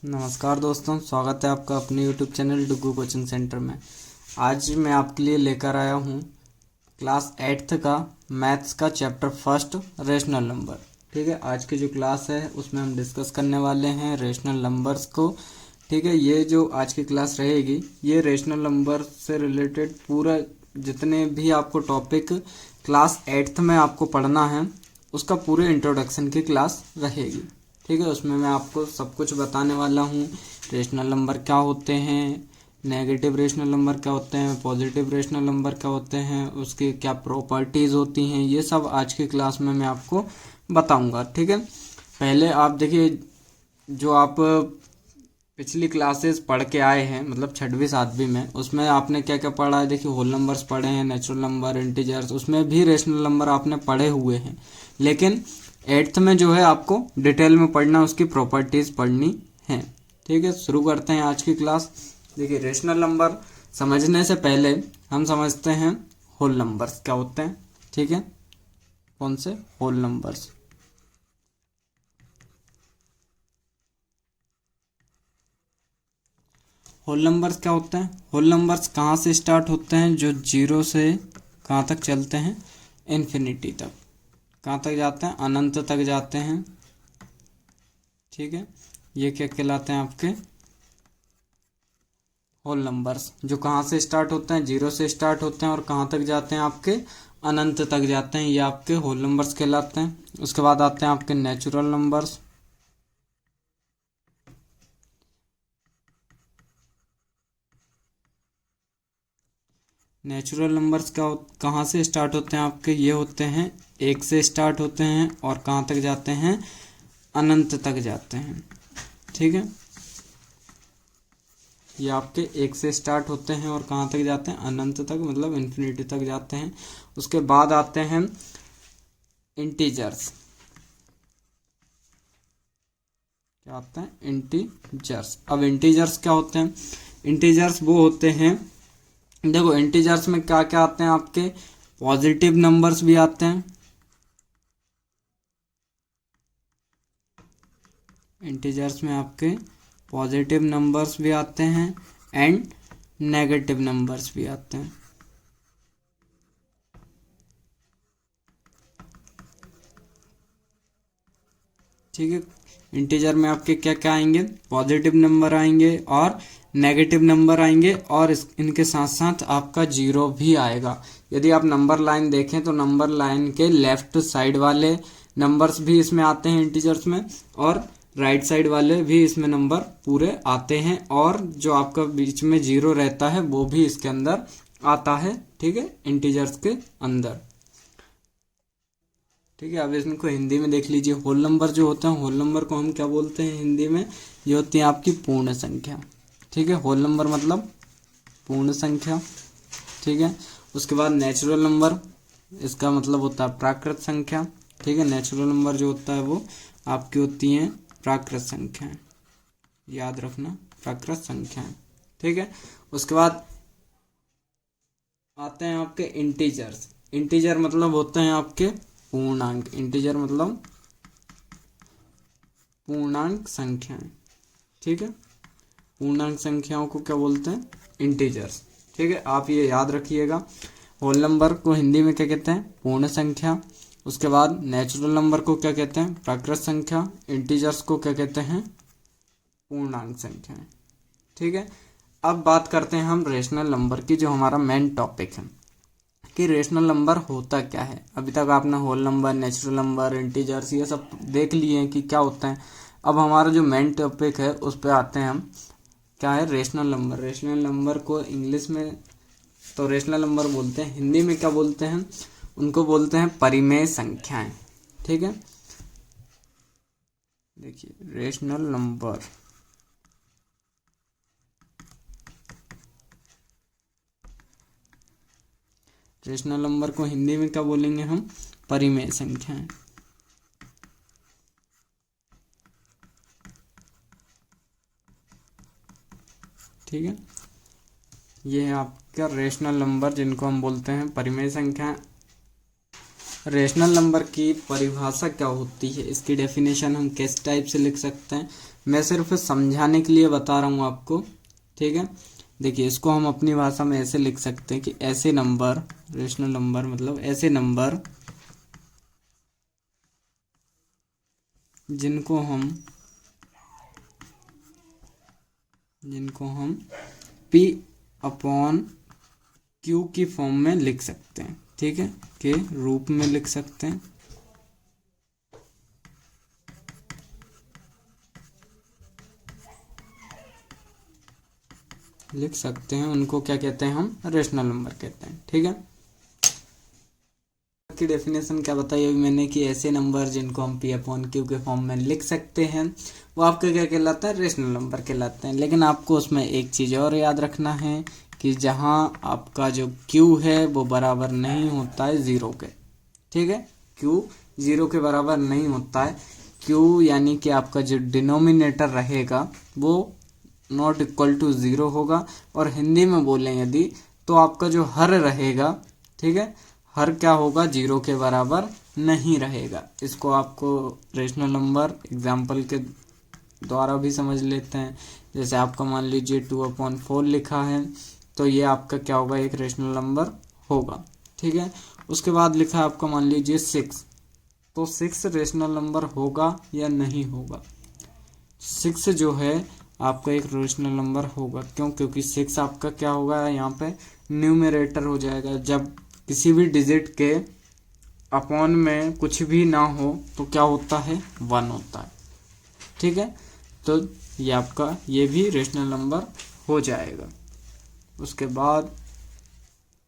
नमस्कार दोस्तों, स्वागत है आपका अपने यूट्यूब चैनल डुगू कोचिंग सेंटर में। आज मैं आपके लिए लेकर आया हूँ क्लास 8th का मैथ्स का चैप्टर फर्स्ट रेशनल नंबर। ठीक है, आज की जो क्लास है उसमें हम डिस्कस करने वाले हैं रेशनल नंबर्स को। ठीक है, ये जो आज की क्लास रहेगी ये रेशनल नंबर से रिलेटेड पूरा जितने भी आपको टॉपिक क्लास 8th में आपको पढ़ना है उसका पूरे इंट्रोडक्शन की क्लास रहेगी। ठीक है, उसमें मैं आपको सब कुछ बताने वाला हूँ। रेशनल नंबर क्या होते हैं, नेगेटिव रेशनल नंबर क्या होते हैं, पॉजिटिव रेशनल नंबर क्या होते हैं, उसकी क्या प्रॉपर्टीज़ होती हैं, ये सब आज की क्लास में मैं आपको बताऊंगा। ठीक है, पहले आप देखिए, जो आप पिछली क्लासेस पढ़ के आए हैं मतलब 6वीं 7वीं में, उसमें आपने क्या क्या पढ़ा है। देखिए, होल नंबर्स पढ़े हैं, नेचुरल नंबर, इंटीजर्स, उसमें भी रेशनल नंबर आपने पढ़े हुए हैं। लेकिन 8th में जो है आपको डिटेल में पढ़ना, उसकी प्रॉपर्टीज पढ़नी है। ठीक है, शुरू करते हैं आज की क्लास। देखिए, रेशनल नंबर समझने से पहले हम समझते हैं होल नंबर्स क्या होते हैं। ठीक है, कौन से होल नंबर्स। होल नंबर्स क्या होते हैं। होल नंबर्स कहाँ से स्टार्ट होते हैं, जो जीरो से कहाँ तक चलते हैं, इन्फिनिटी तक। कहाँ तक जाते हैं, अनंत तक जाते हैं। ठीक है, ये क्या कहलाते हैं आपके होल नंबर्स, जो कहाँ से स्टार्ट होते हैं, जीरो से स्टार्ट होते हैं और कहाँ तक जाते हैं, आपके अनंत तक जाते हैं। ये आपके होल नंबर्स कहलाते हैं। उसके बाद आते हैं आपके नेचुरल नंबर्स। नेचुरल नंबर्स क्या कहाँ से स्टार्ट होते हैं आपके, ये होते हैं एक से स्टार्ट होते हैं और कहाँ तक जाते हैं, अनंत तक जाते हैं। ठीक है, ये आपके एक से स्टार्ट होते हैं और कहाँ तक जाते हैं, अनंत तक, मतलब इन्फिनिटी तक जाते हैं। उसके बाद आते हैं इंटीजर्स। क्या आते हैं, इंटीजर्स। अब इंटीजर्स क्या होते हैं, इंटीजर्स वो होते हैं, देखो इंटीजर्स में क्या क्या आते हैं आपके, पॉजिटिव नंबर्स भी आते हैं। इंटीजर्स में आपके पॉजिटिव नंबर्स भी आते हैं एंड नेगेटिव नंबर्स भी आते हैं। ठीक है, इंटीजर में आपके क्या क्या आएंगे, पॉजिटिव नंबर आएंगे और नेगेटिव नंबर आएंगे, और इनके साथ साथ आपका जीरो भी आएगा। यदि आप नंबर लाइन देखें तो नंबर लाइन के लेफ्ट साइड वाले नंबर्स भी इसमें आते हैं इंटीजर्स में, और राइट साइड वाले भी इसमें नंबर पूरे आते हैं, और जो आपका बीच में जीरो रहता है वो भी इसके अंदर आता है। ठीक है, इंटीजर्स के अंदर। ठीक है, अब इनको हिंदी में देख लीजिए। होल नंबर जो होता है, होल नंबर को हम क्या बोलते हैं हिंदी में, ये होती है आपकी पूर्ण संख्या। ठीक है, होल नंबर मतलब पूर्ण संख्या। ठीक है, उसके बाद नेचुरल नंबर, इसका मतलब होता है प्राकृत संख्या। ठीक है, नेचुरल नंबर जो होता है वो आपकी होती हैं प्राकृत संख्याएं, याद रखना, प्राकृत संख्याएं। ठीक है, उसके बाद आते हैं आपके इंटीजर्स। इंटीजर मतलब होते हैं आपके पूर्णांक। इंटीजर मतलब पूर्णांक संख्याएं। ठीक है, पूर्णांक संख्याओं को क्या बोलते हैं, इंटीजर्स। ठीक है, आप ये याद रखिएगा। होल नंबर को हिंदी में क्या कहते हैं, पूर्ण संख्या। उसके बाद नेचुरल नंबर को क्या कहते हैं, प्राकृत संख्या। इंटीजर्स को क्या कहते हैं, पूर्णांक संख्याएं। ठीक है, अब बात करते हैं हम रेशनल नंबर की, जो हमारा मेन टॉपिक है कि रेशनल नंबर होता क्या है। अभी तक आपने whole number, natural number, integers ये सब देख लिए हैं कि क्या होता है। अब हमारा जो मेन टॉपिक है उस पर आते हैं हम, क्या है, रेशनल नंबर। रेशनल नंबर को इंग्लिश में तो रेशनल नंबर बोलते हैं, हिंदी में क्या बोलते हैं, उनको बोलते हैं परिमेय संख्याएं। ठीक है, देखिए रेशनल नंबर, रेशनल नंबर को हिंदी में क्या बोलेंगे हम, परिमेय संख्याएं। ठीक है, ये है आपका रेशनल नंबर, जिनको हम बोलते हैं परिमेय संख्या। रेशनल नंबर की परिभाषा क्या होती है, इसकी डेफिनेशन हम किस टाइप से लिख सकते हैं, मैं सिर्फ समझाने के लिए बता रहा हूँ आपको। ठीक है, देखिए इसको हम अपनी भाषा में ऐसे लिख सकते हैं कि ऐसे नंबर, रेशनल नंबर मतलब ऐसे नंबर जिनको हम P अपॉन Q की फॉर्म में लिख सकते हैं। ठीक है, के रूप में लिख सकते हैं। उनको क्या कहते हैं, हम रेशनल नंबर कहते हैं। ठीक है, की डेफिनेशन क्या बताई अभी मैंने कि ऐसे नंबर जिनको हम P अपॉन Q के फॉर्म में लिख सकते हैं वो आपका क्या कहलाता है, रेशनल नंबर कहलाते हैं। लेकिन आपको उसमें एक चीज़ और याद रखना है कि जहां आपका जो Q है वो बराबर नहीं होता है ज़ीरो के। ठीक है, Q ज़ीरो के बराबर नहीं होता है। Q यानी कि आपका जो डिनोमिनेटर रहेगा वो नॉट इक्वल टू ज़ीरो होगा, और हिंदी में बोलें यदि तो आपका जो हर रहेगा, ठीक है, हर क्या होगा, जीरो के बराबर नहीं रहेगा। इसको आपको रेशनल नंबर एग्जाम्पल के द्वारा भी समझ लेते हैं। जैसे आपका मान लीजिए 2/4 लिखा है तो ये आपका क्या होगा, एक रेशनल नंबर होगा। ठीक है, उसके बाद लिखा है आपका मान लीजिए 6, तो 6 रेशनल नंबर होगा या नहीं होगा। 6 जो है आपका एक रेशनल नंबर होगा। क्यों? क्योंकि 6 आपका क्या होगा, यहाँ पे न्यूमरेटर हो जाएगा। जब किसी भी डिजिट के अपॉन में कुछ भी ना हो तो क्या होता है, 1 होता है। ठीक है, तो ये आपका ये भी रेशनल नंबर हो जाएगा। उसके बाद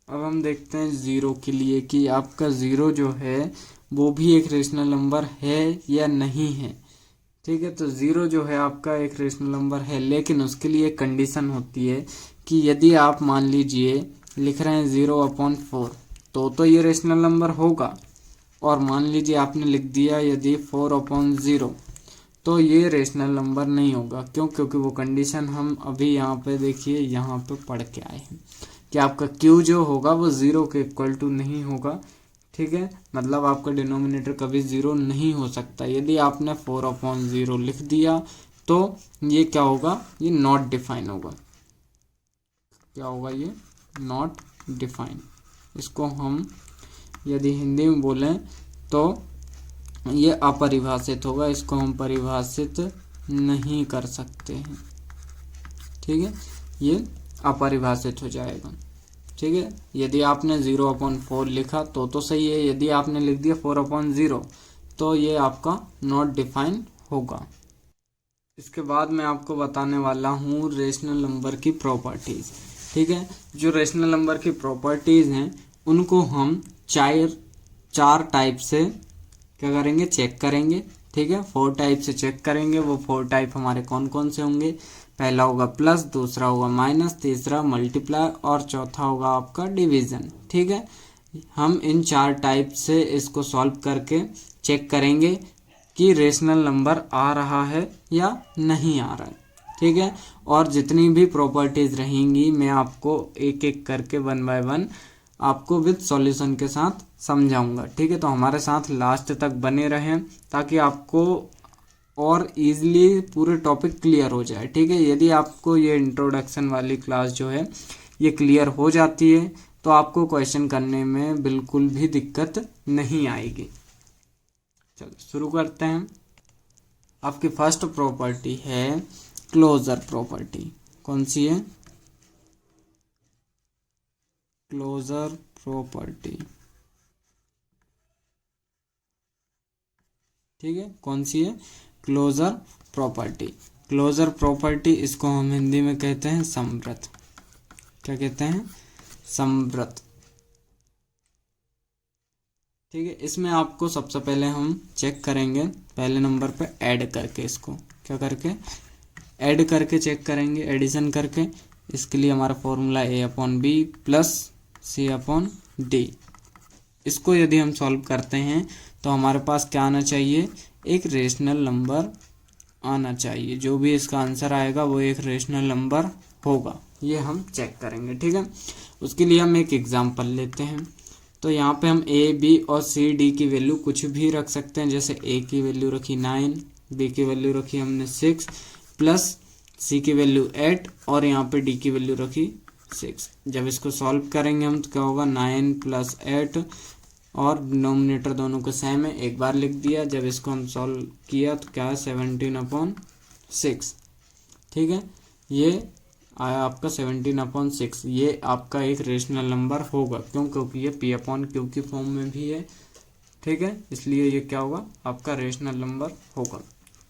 अब हम देखते हैं ज़ीरो के लिए कि आपका ज़ीरो जो है वो भी एक रेशनल नंबर है या नहीं है। ठीक है, तो ज़ीरो जो है आपका एक रेशनल नंबर है, लेकिन उसके लिए कंडीशन होती है कि यदि आप मान लीजिए लिख रहे हैं 0/4 तो ये रेशनल नंबर होगा। और मान लीजिए आपने लिख दिया यदि 4/0 तो ये रेशनल नंबर नहीं होगा। क्यों? क्योंकि वो कंडीशन हम अभी यहाँ पे देखिए यहाँ पे पढ़ के आए हैं कि आपका Q जो होगा वो ज़ीरो के इक्वल टू नहीं होगा। ठीक है, मतलब आपका डिनोमिनेटर कभी ज़ीरो नहीं हो सकता। यदि आपने 4/0 लिख दिया तो ये क्या होगा, ये नॉट डिफाइन होगा। क्या होगा, ये नॉट डिफाइन। इसको हम यदि हिंदी में बोलें तो ये अपरिभाषित होगा, इसको हम परिभाषित नहीं कर सकते हैं। ठीक है, ये अपरिभाषित हो जाएगा। ठीक है, यदि आपने 0/4 लिखा तो सही है। यदि आपने लिख दिया 4/0 तो ये आपका नॉट डिफाइन होगा। इसके बाद मैं आपको बताने वाला हूँ रेशनल नंबर की प्रॉपर्टीज़। ठीक है, जो रेशनल नंबर की प्रॉपर्टीज़ हैं उनको हम चार टाइप से क्या करेंगे, चेक करेंगे। ठीक है, 4 टाइप से चेक करेंगे। वो 4 टाइप हमारे कौन कौन से होंगे, पहला होगा प्लस, दूसरा होगा माइनस, तीसरा मल्टीप्लाई और चौथा होगा आपका डिवीज़न। ठीक है, हम इन 4 टाइप से इसको सॉल्व करके चेक करेंगे कि रेशनल नंबर आ रहा है या नहीं आ रहा है। ठीक है, और जितनी भी प्रॉपर्टीज़ रहेंगी मैं आपको एक एक करके 1 बाय 1 आपको विद सॉल्यूशन के साथ समझाऊंगा। ठीक है, तो हमारे साथ लास्ट तक बने रहें ताकि आपको और इजीली पूरे टॉपिक क्लियर हो जाए। ठीक है, यदि आपको ये इंट्रोडक्शन वाली क्लास जो है ये क्लियर हो जाती है तो आपको क्वेश्चन करने में बिल्कुल भी दिक्कत नहीं आएगी। चलो शुरू करते हैं। आपकी फर्स्ट प्रॉपर्टी है क्लोजर प्रॉपर्टी। कौन सी है, क्लोजर प्रॉपर्टी। ठीक है, कौन सी है, क्लोजर प्रॉपर्टी। क्लोजर प्रॉपर्टी इसको हम हिंदी में कहते हैं समव्रत। क्या कहते हैं, समव्रत। ठीक है, इसमें आपको सबसे पहले हम चेक करेंगे पहले नंबर पे ऐड करके, इसको क्या करके, ऐड करके चेक करेंगे, एडिशन करके। इसके लिए हमारा फॉर्मूला A/B प्लस C/D। इसको यदि हम सॉल्व करते हैं तो हमारे पास क्या आना चाहिए, एक रेशनल नंबर आना चाहिए। जो भी इसका आंसर आएगा वो एक रेशनल नंबर होगा, ये हम चेक करेंगे। ठीक है, उसके लिए हम एक एग्जांपल लेते हैं। तो यहाँ पे हम ए बी और सी डी की वैल्यू कुछ भी रख सकते हैं। जैसे ए की वैल्यू रखी 9, बी की वैल्यू रखी हमने 6 प्लस सी की वैल्यू 8 और यहाँ पे डी की वैल्यू रखी 6। जब इसको सॉल्व करेंगे हम तो क्या होगा 9 + 8 और डिनोमिनेटर दोनों को सेम है, एक बार लिख दिया। जब इसको हम सॉल्व किया तो क्या है 17/6। ठीक है, ये आया आपका 17/6। ये आपका एक रेशनल नंबर होगा, क्यों? क्योंकि ये P/Q की फॉर्म में भी है। ठीक है, इसलिए ये क्या होगा आपका रेशनल नंबर होगा।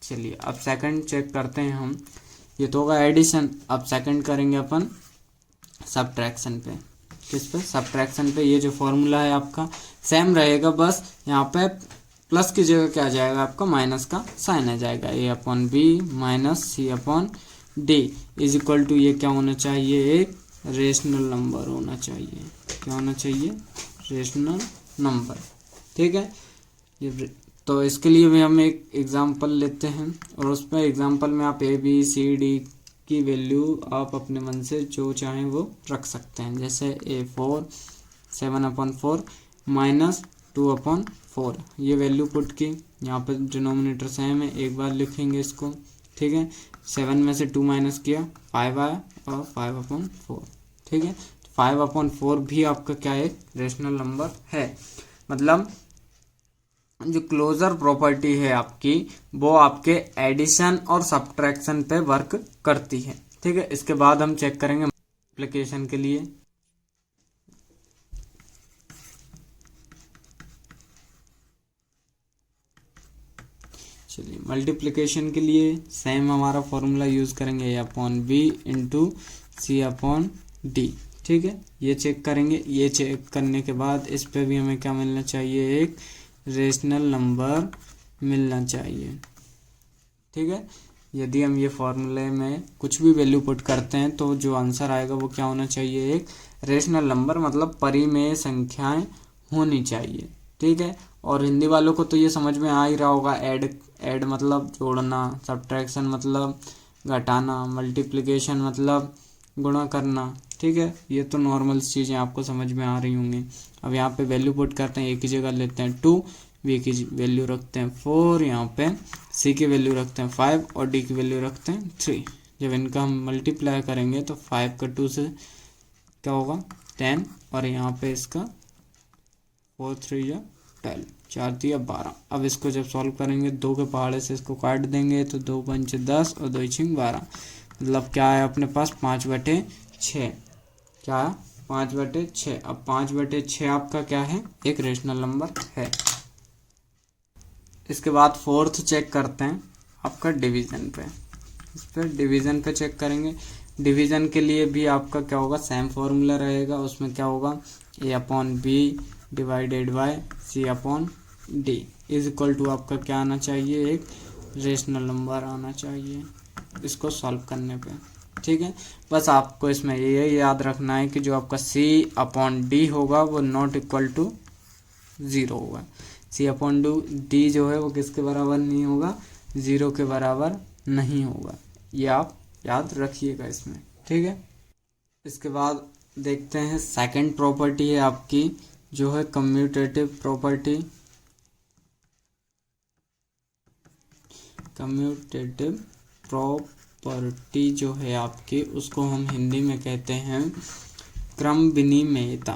चलिए अब सेकंड चेक करते हैं हम। ये तो होगा एडिशन। अब सेकंड करेंगे अपन सब्ट्रैक्शन पे। किस पे? सब्ट्रैक्शन पे। ये जो फॉर्मूला है आपका सेम रहेगा, बस यहाँ पे प्लस की जगह क्या आ जाएगा आपका माइनस का साइन आ जाएगा। A/B minus C/D is equal to ये क्या होना चाहिए, एक रेशनल नंबर होना चाहिए। क्या होना चाहिए? Rational number. ठीक है, ये तो इसके लिए भी हम एक एग्जांपल लेते हैं और उस पर एग्जांपल में आप ABCD की वैल्यू आप अपने मन से जो चाहें वो रख सकते हैं। जैसे A4 7/4 माइनस 2/4 ये वैल्यू पुट की। यहाँ पर डिनोमिनेटर सेम है, एक बार लिखेंगे इसको। ठीक है, 7 में से 2 माइनस किया 5 आया और 5/4। ठीक है, 5/4 भी आपका क्या है, रेशनल नंबर है। मतलब जो क्लोजर प्रॉपर्टी है आपकी वो आपके एडिशन और सब्ट्रैक्शन पे वर्क करती है। ठीक है, इसके बाद हम चेक करेंगे मल्टीप्लिकेशन के लिए। चलिए मल्टीप्लिकेशन के लिए सेम हमारा फॉर्मूला यूज करेंगे A/B इंटू C/D। ठीक है, ये चेक करेंगे। ये चेक करने के बाद इस पे भी हमें क्या मिलना चाहिए, एक रेशनल नंबर मिलना चाहिए। ठीक है, यदि हम ये फॉर्मूले में कुछ भी वैल्यू पुट करते हैं तो जो आंसर आएगा वो क्या होना चाहिए, एक रेशनल नंबर, मतलब परिमेय संख्याएं होनी चाहिए। ठीक है, और हिंदी वालों को तो ये समझ में आ ही रहा होगा, ऐड मतलब जोड़ना, सब्ट्रैक्शन मतलब घटाना, मल्टीप्लिकेशन मतलब गुणा करना। ठीक है, ये तो नॉर्मल चीज़ें आपको समझ में आ रही होंगी। अब यहाँ पे वैल्यू पुट करते हैं, ए की जगह लेते हैं 2, बी की वैल्यू रखते हैं 4, यहाँ पे सी की वैल्यू रखते हैं 5 और डी की वैल्यू रखते हैं 3। जब इनका हम मल्टीप्लाई करेंगे तो 5 का 2 से क्या होगा 10 और यहाँ पे इसका 4 3 या 12, 4 दिया 12। अब इसको जब सॉल्व करेंगे 2 के पहाड़े से इसको काट देंगे तो 2 पंच 10 और 2 6 12। मतलब क्या है अपने पास 5/6। क्या 5/6। अब 5/6 आपका क्या है, एक रेशनल नंबर है। इसके बाद फोर्थ चेक करते हैं आपका डिवीजन पे। इस पर डिवीजन पे चेक करेंगे। डिवीजन के लिए भी आपका क्या होगा, सेम फॉर्मूला रहेगा। उसमें क्या होगा, A/B divided by C/D is equal to आपका क्या आना चाहिए, एक रेशनल नंबर आना चाहिए इसको सॉल्व करने पे। ठीक है, बस आपको इसमें ये याद रखना है कि जो आपका C/D होगा वो नॉट इक्वल टू 0 होगा। C/D जो है वो किसके बराबर नहीं होगा, 0 के बराबर नहीं होगा। ये आप याद रखिएगा इसमें। ठीक है, इसके बाद देखते हैं सेकंड प्रॉपर्टी है आपकी जो है कम्यूटेटिव प्रॉपर्टी। कम्यूटेटिव प्रॉपर्टी जो है आपकी उसको हम हिंदी में कहते हैं क्रम विनिमेयता।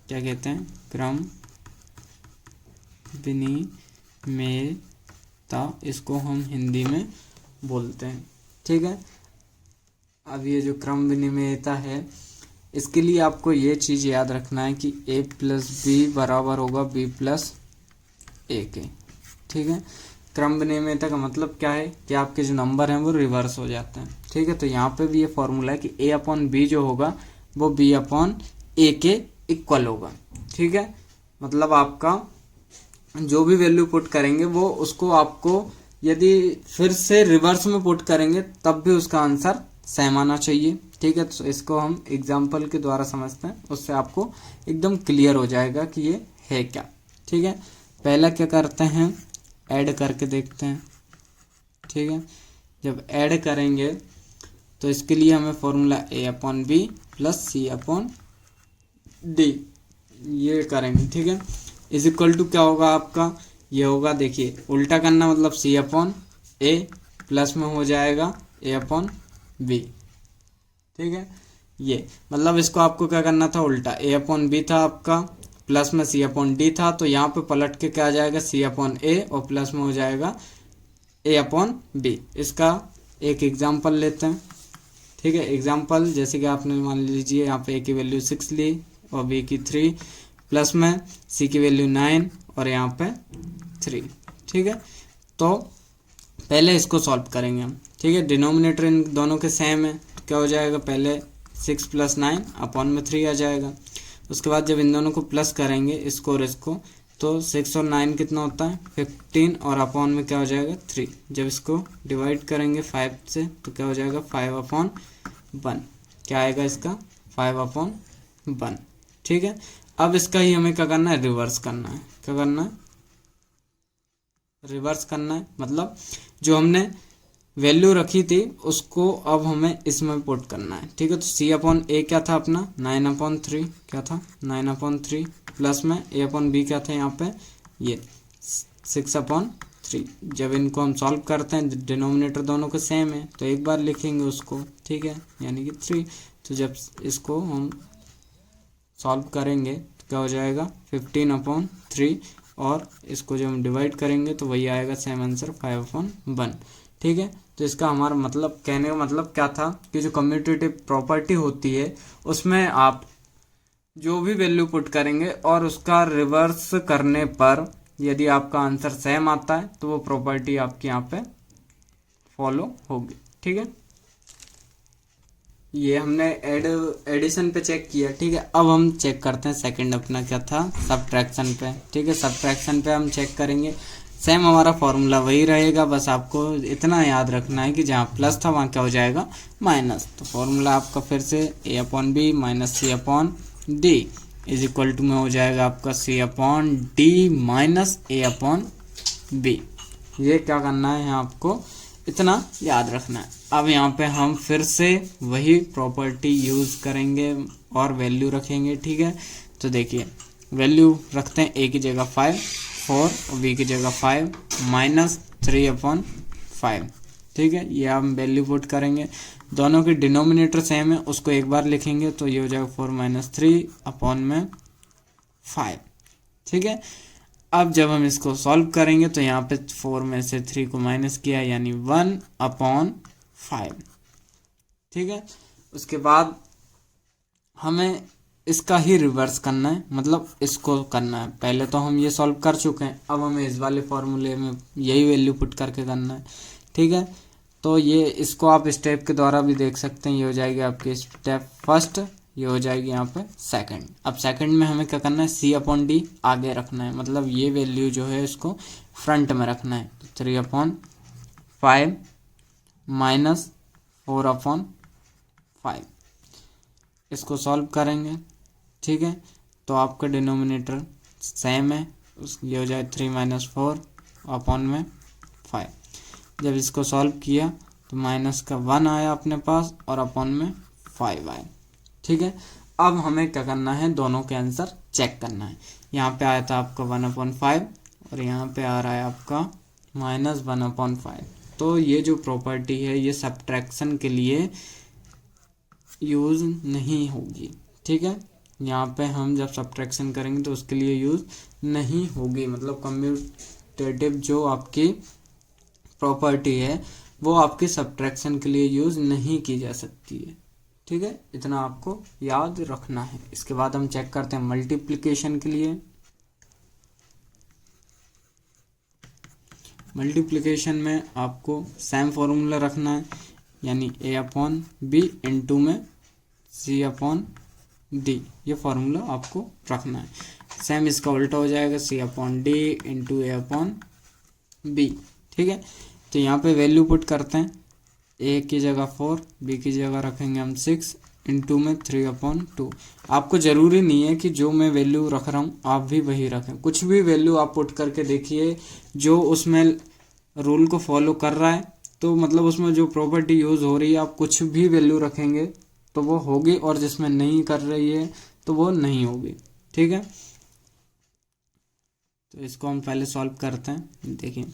क्या कहते हैं, क्रम विनिमेयता, इसको हम हिंदी में बोलते हैं। ठीक है, अब ये जो क्रम विनिमेयता है इसके लिए आपको ये चीज़ याद रखना है कि A+B बराबर होगा B+A के। ठीक है, क्रम विनिमेयता का मतलब क्या है कि आपके जो नंबर हैं वो रिवर्स हो जाते हैं। ठीक है, तो यहाँ पे भी ये फॉर्मूला है कि A/B जो होगा वो B/A के इक्वल होगा। ठीक है, मतलब आपका जो भी वैल्यू पुट करेंगे वो उसको आपको यदि फिर से रिवर्स में पुट करेंगे तब भी उसका आंसर सेम आना चाहिए। ठीक है, तो इसको हम एग्जाम्पल के द्वारा समझते हैं, उससे आपको एकदम क्लियर हो जाएगा कि ये है क्या। ठीक है, पहला क्या करते हैं, ऐड करके देखते हैं। ठीक है, जब ऐड करेंगे तो इसके लिए हमें फॉर्मूला A/B + C/D ये करेंगे, ठीक है। इज इक्वल टू क्या होगा आपका, ये होगा, देखिए उल्टा करना मतलब सी अपॉन ए प्लस में हो जाएगा ए अपॉन बी, ठीक है। ये मतलब इसको आपको क्या करना था, उल्टा ए अपॉन बी था आपका, प्लस में सी अपॉन डी था, तो यहाँ पे पलट के क्या आ जाएगा, सी अपॉन ए और प्लस में हो जाएगा ए अपॉन बी। इसका एक एग्जाम्पल लेते हैं, ठीक है। एग्जाम्पल जैसे कि आपने मान लीजिए यहाँ पे ए की वैल्यू 6 ली और बी की 3, प्लस में सी की वैल्यू 9 और यहाँ पे 3, ठीक है। तो पहले इसको सॉल्व करेंगे हम, ठीक है। डिनोमिनेटर इन दोनों के सेम है, तो क्या हो जाएगा, पहले 6 + 9 अपॉन में 3 आ जाएगा। उसके बाद जब इन दोनों को प्लस करेंगे इसको और इसको, तो 6 और 9 कितना होता है 15 और अपॉन में क्या हो जाएगा 3। जब इसको डिवाइड करेंगे 5 से तो क्या हो जाएगा 5/1, क्या आएगा इसका 5/1, ठीक है। अब इसका ही हमें क्या करना है, रिवर्स करना है। क्या करना है, रिवर्स करना है, मतलब जो हमने वैल्यू रखी थी उसको अब हमें इसमें पुट करना है, ठीक है। तो सी अपॉन ए क्या था अपना 9/3, क्या था 9/3, प्लस में ए अपॉन बी क्या था यहाँ पे ये 6/3। जब इनको हम सॉल्व करते हैं डिनोमिनेटर दोनों के सेम है तो एक बार लिखेंगे उसको, ठीक है, यानी कि 3। तो जब इसको हम सॉल्व करेंगे तो क्या हो जाएगा 15/3 और इसको जब हम डिवाइड करेंगे तो वही आएगा सेम आंसर 5/1, ठीक है। तो इसका हमारा मतलब, कहने का मतलब क्या था कि जो कम्यूटेटिव प्रॉपर्टी होती है उसमें आप जो भी वैल्यू पुट करेंगे और उसका रिवर्स करने पर यदि आपका आंसर सेम आता है तो वो प्रॉपर्टी आपके यहाँ पे फॉलो होगी, ठीक है। ये हमने एडिशन पे चेक किया, ठीक है। अब हम चेक करते हैं सेकंड अपना क्या था, सब्ट्रैक्शन पे, ठीक है। सब्ट्रैक्शन पे हम चेक करेंगे, सेम हमारा फॉर्मूला वही रहेगा, बस आपको इतना याद रखना है कि जहाँ प्लस था वहाँ क्या हो जाएगा माइनस। तो फॉर्मूला आपका फिर से A upon B minus C upon D is equal to में हो जाएगा आपका C upon D minus A upon B. ये क्या करना है यहाँ आपको इतना याद रखना है। अब यहाँ पे हम फिर से वही प्रॉपर्टी यूज़ करेंगे और वैल्यू रखेंगे, ठीक है। तो देखिए वैल्यू रखते हैं, ए की जगह 5 4 और बी की जगह 5 माइनस 3/5, ठीक है। ये हम वैल्यू पुट करेंगे, दोनों के डिनोमिनेटर सेम है, उसको एक बार लिखेंगे तो ये हो जाएगा 4 - 3/5, ठीक है। अब जब हम इसको सॉल्व करेंगे तो यहाँ पे 4 में से 3 को माइनस किया यानी 1/5, ठीक है। उसके बाद हमें इसका ही रिवर्स करना है, मतलब इसको करना है। पहले तो हम ये सॉल्व कर चुके हैं, अब हमें इस वाले फॉर्मूले में यही वैल्यू पुट करके करना है, ठीक है। तो ये इसको आप स्टेप के द्वारा भी देख सकते हैं, ये हो जाएगी आपकी स्टेप फर्स्ट, ये हो जाएगी यहाँ पे सेकंड। अब सेकंड में हमें क्या करना है, सी अपॉन डी आगे रखना है, मतलब ये वैल्यू जो है इसको फ्रंट में रखना है। तो 3/5 माइनस 4/5 इसको सॉल्व करेंगे, ठीक है। तो आपका डिनोमिनेटर सेम है, ये हो जाए 3 - 4/5। जब इसको सॉल्व किया तो माइनस का 1 आया अपने पास और अपॉन में 5 आया, ठीक है। अब हमें क्या करना है, दोनों के आंसर चेक करना है। यहाँ पे आया था आपका 1/5 और यहाँ पे आ रहा है आपका -1/5। तो ये जो प्रॉपर्टी है ये सब्ट्रैक्शन के लिए यूज़ नहीं होगी, ठीक है। यहाँ पे हम जब सब्ट्रैक्शन करेंगे तो उसके लिए यूज़ नहीं होगी, मतलब कम्यूटेटिव जो आपकी प्रॉपर्टी है वो आपकी सब्ट्रैक्शन के लिए यूज़ नहीं की जा सकती है, ठीक है। इतना आपको याद रखना है। इसके बाद हम चेक करते हैं मल्टीप्लिकेशन के लिए। मल्टीप्लिकेशन में आपको सेम फॉर्मूला रखना है, यानी ए अपॉन बी इंटू में सी अपॉन डी, ये फॉर्मूला आपको रखना है। सेम इसका उल्टा हो जाएगा, सी अपॉन डी इंटू ए अपॉन बी, ठीक है। तो यहाँ पे वैल्यू पुट करते हैं, ए की जगह 4, बी की जगह रखेंगे हम 6 इंटू में 3/2। आपको ज़रूरी नहीं है कि जो मैं वैल्यू रख रहा हूँ आप भी वही रखें, कुछ भी वैल्यू आप पुट करके देखिए जो उसमें रूल को फॉलो कर रहा है, तो मतलब उसमें जो प्रॉपर्टी यूज़ हो रही है आप कुछ भी वैल्यू रखेंगे तो वो होगी, और जिसमें नहीं कर रही है तो वो नहीं होगी, ठीक है, तो इसको हम पहले सॉल्व करते हैं। देखिए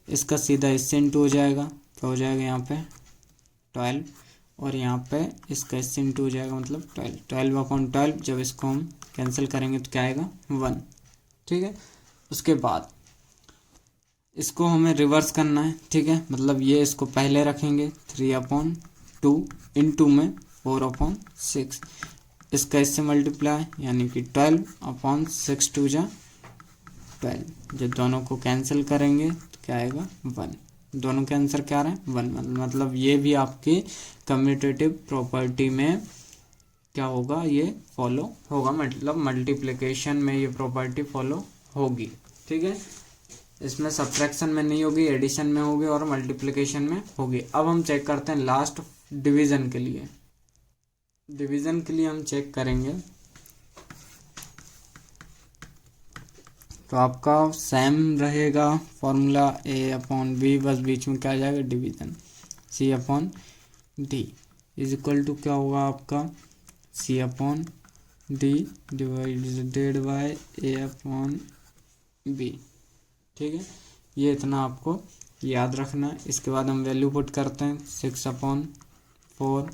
इसका सीधा इससे इंटू हो जाएगा, क्या हो जाएगा यहाँ पे 12, और यहाँ पे इसका इससे इंटू हो जाएगा मतलब 12 जब इसको हम कैंसिल करेंगे तो क्या आएगा 1। ठीक है, उसके बाद इसको हमें रिवर्स करना है। ठीक है, मतलब ये इसको पहले रखेंगे 3/2 इंटू में 4/6, इसका इससे मल्टीप्लाई यानी कि 12/6 2 जा 12। जब दोनों को कैंसिल करेंगे तो क्या आएगा 1। दोनों के आंसर क्या आ रहे हैं 1, मतलब ये भी आपकी कम्यूटेटिव प्रॉपर्टी में क्या होगा, ये फॉलो होगा, मतलब मल्टीप्लिकेशन में ये प्रॉपर्टी फॉलो होगी। ठीक है, इसमें सब्ट्रैक्शन में नहीं होगी, एडिशन में होगी और मल्टीप्लिकेशन में होगी। अब हम चेक करते हैं लास्ट डिवीजन के लिए। डिवीजन के लिए हम चेक करेंगे तो आपका सेम रहेगा फॉर्मूला A/B, बस बीच में क्या आ जाएगा division, C/D is equal to क्या होगा आपका C/D डिवाइडेड बाय A/B। ठीक है, ये इतना आपको याद रखना है। इसके बाद हम वैल्यू पुट करते हैं 6/4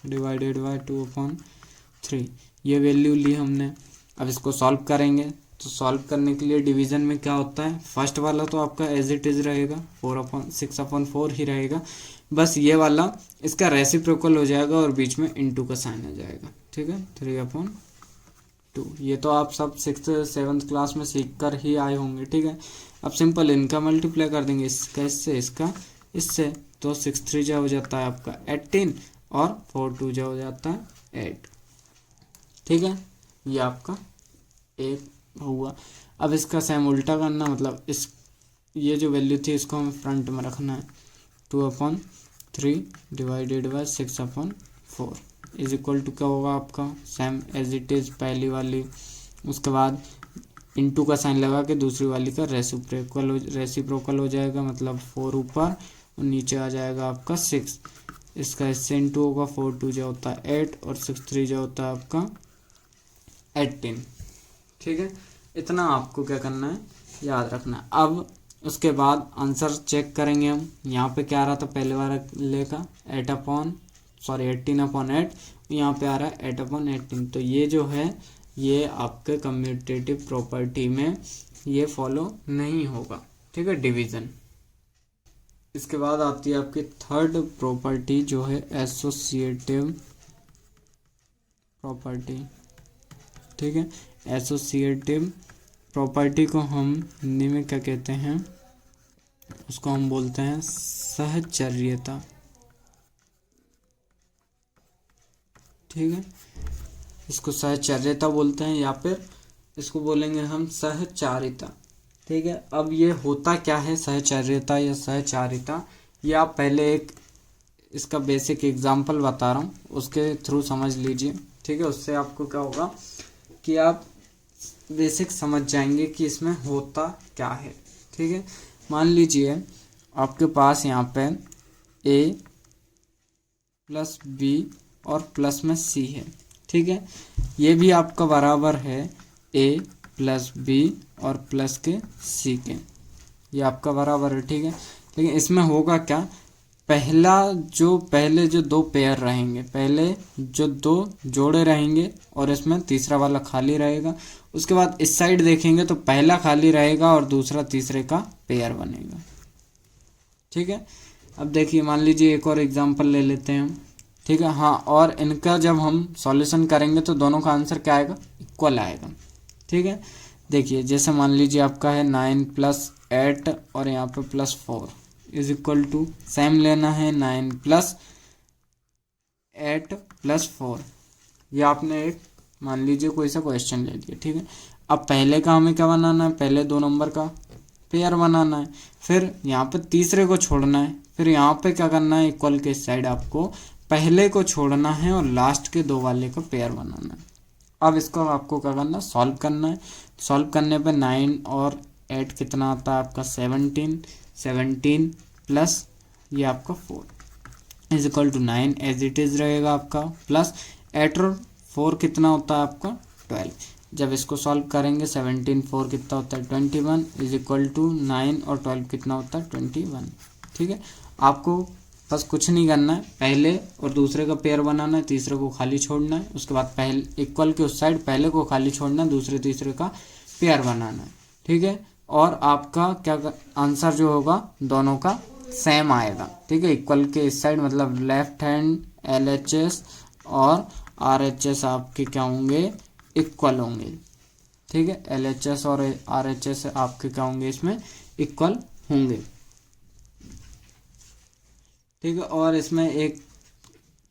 डिवाइडेड बाय 2/3, ये वैल्यू ली हमने। अब इसको सॉल्व करेंगे तो सॉल्व करने के लिए डिवीजन में क्या होता है, फर्स्ट वाला तो आपका एज इट इज रहेगा 6/4 ही रहेगा, बस ये वाला इसका रेसिप्रोकल हो जाएगा और बीच में इनटू का साइन आ जाएगा। ठीक है, 3/2, ये तो आप सब 6th-7th क्लास में सीख कर ही आए होंगे। ठीक है, अब सिंपल इनका मल्टीप्लाई कर देंगे, इसका इससे, इसका इससे, तो 6 3 जा हो जाता है आपका 18 और 4 2 जा हो जाता है 8। ठीक है, ये आपका एक हुआ। अब इसका सेम उल्टा करना, मतलब इस ये जो वैल्यू थी इसको हमें फ्रंट में रखना है, 2/3 divided by 6/4 is equal to क्या होगा आपका सेम एज इट इज पहली वाली। उसके बाद इनटू का साइन लगा के दूसरी वाली का रेसिप्रोकल हो जाएगा, मतलब 4 ऊपर और नीचे आ जाएगा आपका 6। इसका इससे इंटू होगा, 4 2 जो होता है 8 और 6 3 जो होता है आपका 18। ठीक है, इतना आपको क्या करना है, याद रखना है। अब उसके बाद आंसर चेक करेंगे हम। यहाँ पे क्या आ रहा था पहले वाले का 18/8, यहाँ पे आ रहा है 8/18, तो ये जो है ये आपके कम्यूटेटिव प्रॉपर्टी में ये फॉलो नहीं होगा। ठीक है, डिवीजन। इसके बाद आती है आपकी थर्ड प्रॉपर्टी जो है एसोसिएटिव प्रॉपर्टी। ठीक है, एसोसिएटिव प्रॉपर्टी को हम हिंदी में क्या कहते हैं, उसको हम बोलते हैं सहचर्यता। ठीक है, इसको सहचर्यता बोलते हैं या फिर इसको बोलेंगे हम सहचारिता। ठीक है, अब ये होता क्या है सहचर्यता या सहचारिता, ये आप पहले एक इसका बेसिक एग्जांपल बता रहा हूँ, उसके थ्रू समझ लीजिए। ठीक है, उससे आपको क्या होगा कि आप बेसिक समझ जाएंगे कि इसमें होता क्या है। ठीक है, मान लीजिए आपके पास यहाँ पे A प्लस B और प्लस में C है। ठीक है, ये भी आपका बराबर है A प्लस B और प्लस के C के, ये आपका बराबर है। ठीक है, लेकिन इसमें होगा क्या, पहले जो दो पेयर रहेंगे, पहले जो दो जोड़े रहेंगे और इसमें तीसरा वाला खाली रहेगा। उसके बाद इस साइड देखेंगे तो पहला खाली रहेगा और दूसरा तीसरे का पेयर बनेगा। ठीक है, अब देखिए मान लीजिए एक और एग्जांपल ले लेते हैं हम। ठीक है, हाँ, और इनका जब हम सॉल्यूशन करेंगे तो दोनों का आंसर क्या आएगा, इक्वल आएगा। ठीक है, देखिए जैसे मान लीजिए आपका है 9 + 8 और यहाँ पे +4 इज इक्वल टू सेम लेना है 9 + 8 + 4। ये आपने एक मान लीजिए कोई सा क्वेश्चन ले लिया। ठीक है, अब पहले का हमें क्या बनाना है, पहले 2 नंबर का पेयर बनाना है, फिर यहाँ पे तीसरे को छोड़ना है, फिर यहाँ पे क्या करना है, इक्वल के साइड आपको पहले को छोड़ना है और लास्ट के 2 वाले का पेयर बनाना है। अब इसको आपको क्या करना है, सॉल्व करना है। सॉल्व करने पे 9 और 8 कितना आता है आपका 17 प्लस ये आपका 4 is equal to 9 as it is रहेगा आपका, प्लस 8 और 4 कितना होता है आपका 12। जब इसको सॉल्व करेंगे 17 4 कितना होता है 21 इज इक्वल टू 9 और 12 कितना होता है 21। ठीक है, आपको बस कुछ नहीं करना है, पहले और दूसरे का पेयर बनाना है, तीसरे को खाली छोड़ना है, उसके बाद पहले इक्वल के उस साइड पहले को खाली छोड़ना है, दूसरे तीसरे का पेयर बनाना है। ठीक है, और आपका क्या आंसर जो होगा दोनों का सेम आएगा। ठीक है, इक्वल के इस साइड मतलब लेफ्ट हैंड LHS और RHS आपके क्या होंगे इक्वल होंगे। ठीक है, LHS और RHS आपके क्या होंगे इसमें इक्वल होंगे। ठीक है, और इसमें एक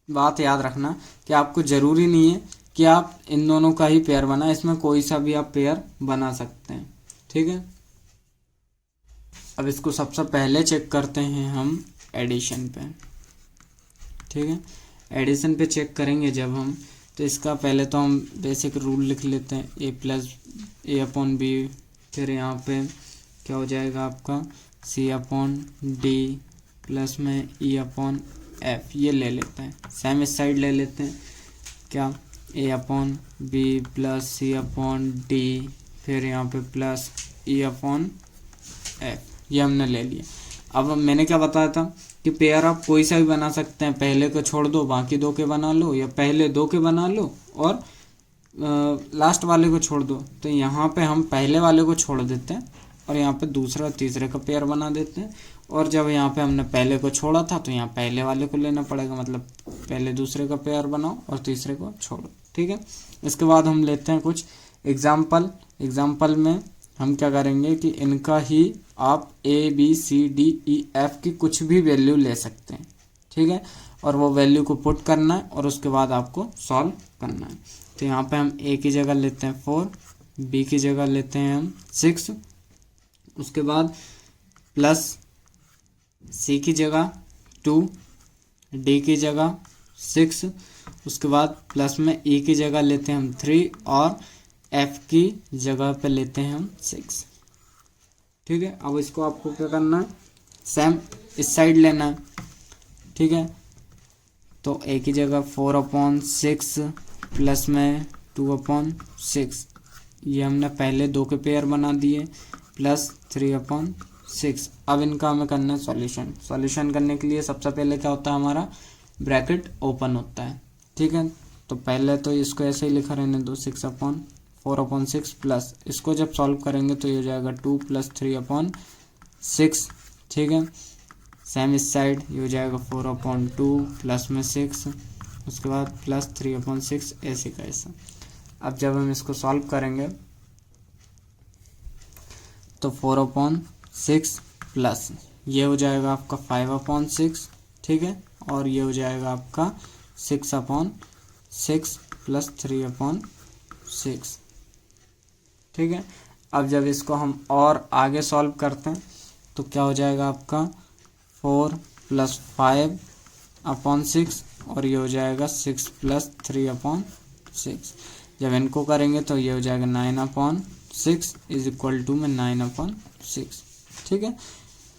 बात याद रखना कि आपको ज़रूरी नहीं है कि आप इन दोनों का ही पेयर बनाएं, इसमें कोई सा भी आप पेयर बना सकते हैं। ठीक है, अब इसको सबसे पहले चेक करते हैं हम एडिशन पे। ठीक है, एडिशन पे चेक करेंगे जब हम, तो इसका पहले तो हम बेसिक रूल लिख लेते हैं A+A/B, फिर यहाँ पे क्या हो जाएगा आपका C/D प्लस में E/F, ये ले लेते हैं, सेम इस साइड ले लेते हैं क्या A/B प्लस C/D, फिर यहाँ पे प्लस E/F, ये हमने ले लिया। अब मैंने क्या बताया था कि पेयर आप कोई सा भी बना सकते हैं, पहले को छोड़ दो बाकी दो के बना लो, या पहले दो के बना लो और लास्ट वाले को छोड़ दो। तो यहाँ पे हम पहले वाले को छोड़ देते हैं और यहाँ पे दूसरा तीसरे का पेयर बना देते हैं, और जब यहाँ पे हमने पहले को छोड़ा था तो यहाँ पहले वाले को लेना पड़ेगा, मतलब पहले दूसरे का पेयर बनाओ और तीसरे को छोड़ो। ठीक है, इसके बाद हम लेते हैं कुछ एग्जाम्पल में हम क्या करेंगे कि इनका ही आप ABCDEF की कुछ भी वैल्यू ले सकते हैं। ठीक है, और वो वैल्यू को पुट करना है और उसके बाद आपको सॉल्व करना है। तो यहाँ पे हम A की जगह लेते हैं 4, B की जगह लेते हैं हम 6, उसके बाद प्लस C की जगह 2, D की जगह 6, उसके बाद प्लस में E की जगह लेते हैं हम 3 और F की जगह पे लेते हैं हम 6। ठीक है, अब इसको आपको क्या करना है सेम इस साइड लेना है। ठीक है, तो A की जगह 4/6 प्लस में 2/6, ये हमने पहले दो के पेयर बना दिए, प्लस 3/6। अब इनका हमें करना है सॉल्यूशन करने के लिए सबसे पहले क्या होता है हमारा ब्रैकेट ओपन होता है। ठीक है, तो पहले तो इसको ऐसे ही लिखा रहने दो 6/4/6 प्लस, इसको जब सॉल्व करेंगे तो ये हो जाएगा 2 + 3/6। ठीक है, सेम इस साइड ये हो जाएगा 4/2 प्लस में 6, उसके बाद प्लस 3/6, ऐसे का ऐसा। अब जब हम इसको सॉल्व करेंगे तो 4/6 प्लस ये हो जाएगा आपका 5/6। ठीक है, और ये हो जाएगा आपका 6/6 प्लस 3/6। ठीक है, अब जब इसको हम और आगे सॉल्व करते हैं तो क्या हो जाएगा आपका 4 + 5/6 और ये हो जाएगा 6 + 3/6। जब इनको करेंगे तो ये हो जाएगा 9/6 इज इक्वल टू में 9/6। ठीक है,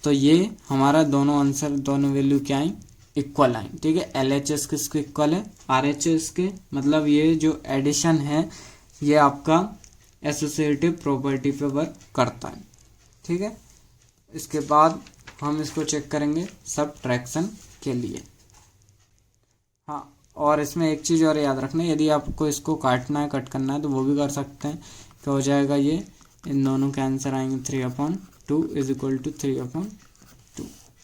तो ये हमारा दोनों आंसर दोनों वैल्यू क्या आई इक्वल आई। ठीक है, LHS किसके इक्वल है RHS के, मतलब ये जो एडिशन है ये आपका एसोसिएटिव प्रॉपर्टी पे वर्क करता है। ठीक है, इसके बाद हम इसको चेक करेंगे सबट्रैक्शन के लिए। हाँ, और इसमें एक चीज़ और याद रखना, यदि आपको इसको काटना है कट करना है तो वो भी कर सकते हैं। तो हो जाएगा ये इन दोनों के आंसर आएंगे 3/2 इज इक्वल टू 3/2,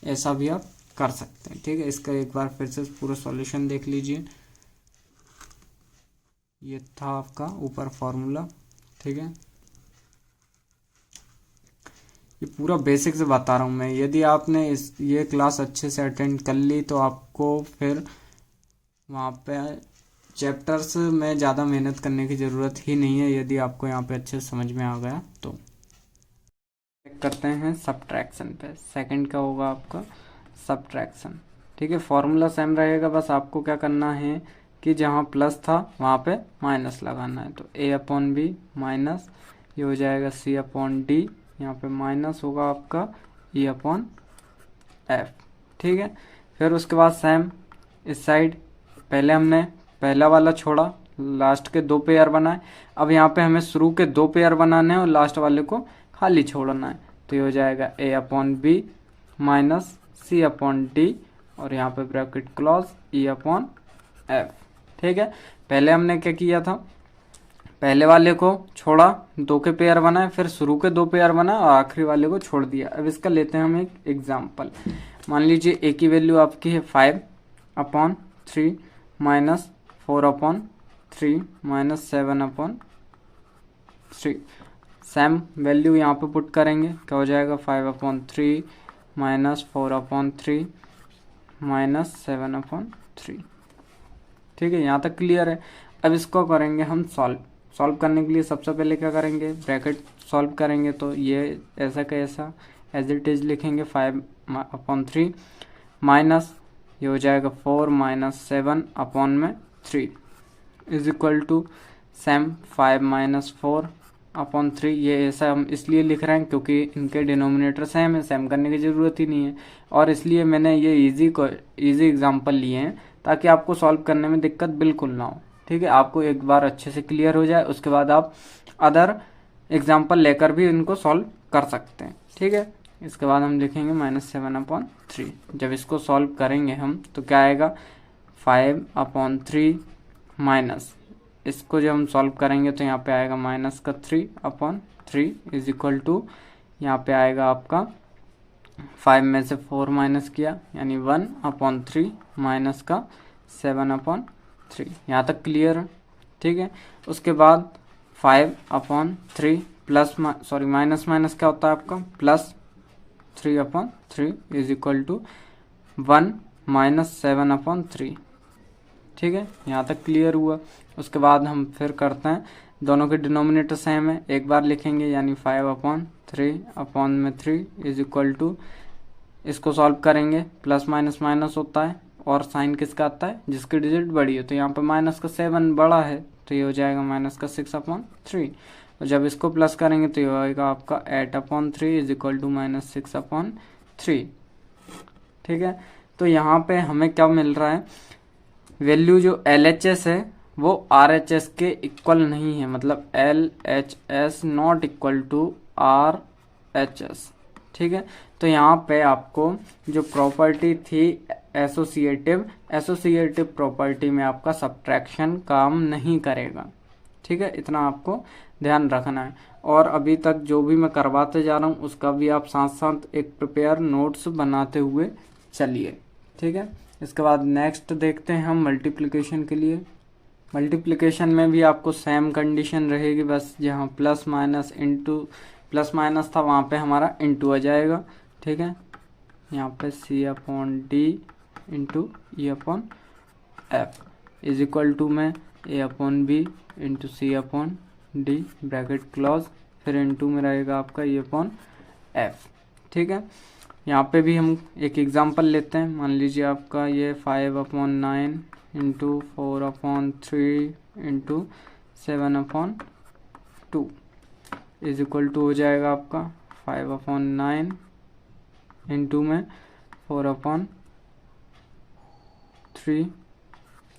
ऐसा भी आप कर सकते हैं। ठीक है, इसका एक बार फिर से पूरा सॉल्यूशन देख लीजिए, ये था आपका ऊपर फॉर्मूला। ठीक है, ये पूरा बेसिक से बता रहा हूँ मैं, यदि आपने ये क्लास अच्छे से अटेंड कर ली तो आपको फिर वहाँ पे चैप्टर्स में ज़्यादा मेहनत करने की ज़रूरत ही नहीं है, यदि आपको यहाँ पे अच्छे से समझ में आ गया तो। चेक करते हैं सबट्रैक्शन पे, सेकंड का होगा आपका सबट्रैक्शन। ठीक है, फॉर्मूला सेम रहेगा, बस आपको क्या करना है कि जहाँ प्लस था वहाँ पे माइनस लगाना है। तो A/B माइनस ये हो जाएगा C/D, यहाँ पे माइनस होगा आपका E/F। ठीक है, फिर उसके बाद सेम इस साइड पहले हमने पहला वाला छोड़ा लास्ट के 2 पेयर बनाए। अब यहाँ पे हमें शुरू के 2 पेयर बनाने हैं और लास्ट वाले को खाली छोड़ना है। तो ये हो जाएगा a/b माइनस c/d और यहाँ पे ब्रैकेट क्लोज e/f। ठीक है, पहले हमने क्या किया था, पहले वाले को छोड़ा, 2 के पेयर बनाए, फिर शुरू के 2 पेयर बनाए और आखिरी वाले को छोड़ दिया। अब इसका लेते हैं हम एक एग्जाम्पल। मान लीजिए a की वैल्यू आपकी है 5/3 माइनस 4/3 माइनस 7/3। सेम वैल्यू यहाँ पे पुट करेंगे, क्या हो जाएगा 5/3 माइनस 4/3 माइनस 7/3। ठीक है, यहाँ तक क्लियर है। अब इसको करेंगे हम सॉल्व करने के लिए सबसे पहले क्या करेंगे, ब्रैकेट सॉल्व करेंगे। तो ये ऐसा का ऐसा एज इट इज लिखेंगे 5/3 माइनस ये हो जाएगा 4 minus 7/3 is equal to same 5 minus 4/3। ये ऐसा हम इसलिए लिख रहे हैं क्योंकि इनके डिनोमिनेटर सेम है, सेम करने की ज़रूरत ही नहीं है। और इसलिए मैंने ये इजी एग्जांपल लिए हैं ताकि आपको सॉल्व करने में दिक्कत बिल्कुल ना हो। ठीक है, आपको एक बार अच्छे से क्लियर हो जाए, उसके बाद आप अदर एग्जांपल लेकर भी इनको सॉल्व कर सकते हैं। ठीक है, इसके बाद हम लिखेंगे -7/3। जब इसको सॉल्व करेंगे हम तो क्या आएगा 5/3 माइनस, इसको जब हम सॉल्व करेंगे तो यहाँ पे आएगा माइनस का 3/3 इज इक्वल टू यहाँ पे आएगा आपका 5 में से 4 माइनस किया यानी 1/3 माइनस का 7/3। यहाँ तक क्लियर है। ठीक है, उसके बाद 5/3 माइनस क्या होता है आपका plus 3/3 is equal to 1 minus 7/3। ठीक है, यहाँ तक क्लियर हुआ। उसके बाद हम फिर करते हैं, दोनों के डिनोमिनेटर सेम है, एक बार लिखेंगे यानी 5/3 इज इक्वल टू, इसको सॉल्व करेंगे प्लस माइनस माइनस होता है और साइन किसका आता है जिसकी डिजिट बड़ी हो। तो यहाँ पे माइनस का 7 बड़ा है तो ये हो जाएगा माइनस का 6/3 और जब इसको प्लस करेंगे तो ये होगा आपका 8/3 इज इक्वल टू माइनस 6/3। ठीक है, तो यहाँ पे हमें क्या मिल रहा है, वैल्यू जो LHS है वो RHS के इक्वल नहीं है, मतलब LHS not equal to RHS। ठीक है, तो यहाँ पे आपको जो प्रॉपर्टी थी एसोसिएटिव प्रॉपर्टी में आपका सब्ट्रैक्शन काम नहीं करेगा। ठीक है, इतना आपको ध्यान रखना है। और अभी तक जो भी मैं करवाते जा रहा हूँ उसका भी आप साथ साथ एक प्रिपेयर नोट्स बनाते हुए चलिए। ठीक है, इसके बाद नेक्स्ट देखते हैं हम मल्टीप्लिकेशन के लिए। मल्टीप्लिकेशन में भी आपको सेम कंडीशन रहेगी, बस जहाँ प्लस माइनस था वहाँ पे हमारा इंटू आ जाएगा। ठीक है, यहाँ पे C/D into E/F is equal to में A/B into C/D bracket close, फिर इंटू में रहेगा आपका E/F। ठीक है, यहाँ पे भी हम एक एग्जांपल लेते हैं। मान लीजिए आपका ये 5/9 into 4/3 into 7/2 is equal to हो जाएगा आपका 5/9 इंटू में 4/3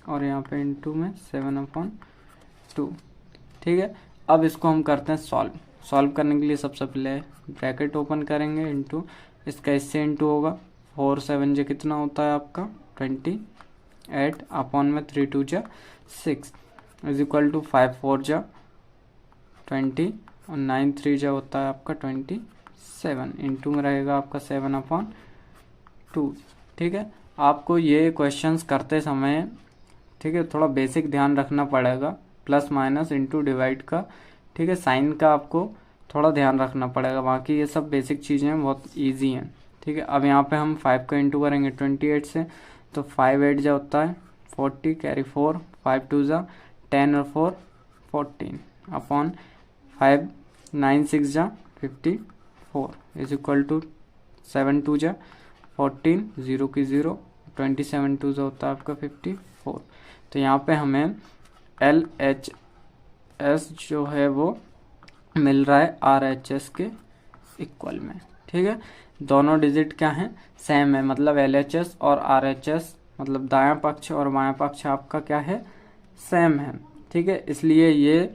और यहाँ पे इंटू में 7/2। ठीक है, अब इसको हम करते हैं सॉल्व करने के लिए सबसे पहले ब्रैकेट ओपन करेंगे, इंटू इसका इससे इंटू होगा 4 7 जो कितना होता है आपका 28 अपॉन में 3 2 जा 6 इज इक्वल टू 5 4 जा 20 और 9 3 जा होता है आपका 27 इंटू में रहेगा आपका 7/2। ठीक है, आपको ये क्वेश्चंस करते समय ठीक है थोड़ा बेसिक ध्यान रखना पड़ेगा, प्लस माइनस इंटू डिवाइड का। ठीक है, साइन का आपको थोड़ा ध्यान रखना पड़ेगा, बाकी ये सब बेसिक चीज़ें बहुत इजी हैं। ठीक है, अब यहाँ पे हम 5 का इंटू करेंगे 28 से, तो 5 8 जा होता है 40 कैरी 4 5 2 जा 10 और 4 14 अपॉन 5 9 6 जा 54 इज इक्वल टू 7 2 जा 14 0 की 0 27 2 जा होता है आपका 54। तो यहाँ पे हमें LHS जो है वो मिल रहा है RHS के इक्वल में। ठीक है, दोनों डिजिट क्या हैं सेम है, मतलब LHS और RHS मतलब दायां पक्ष और बायां पक्ष आपका क्या है सेम है। ठीक है, इसलिए ये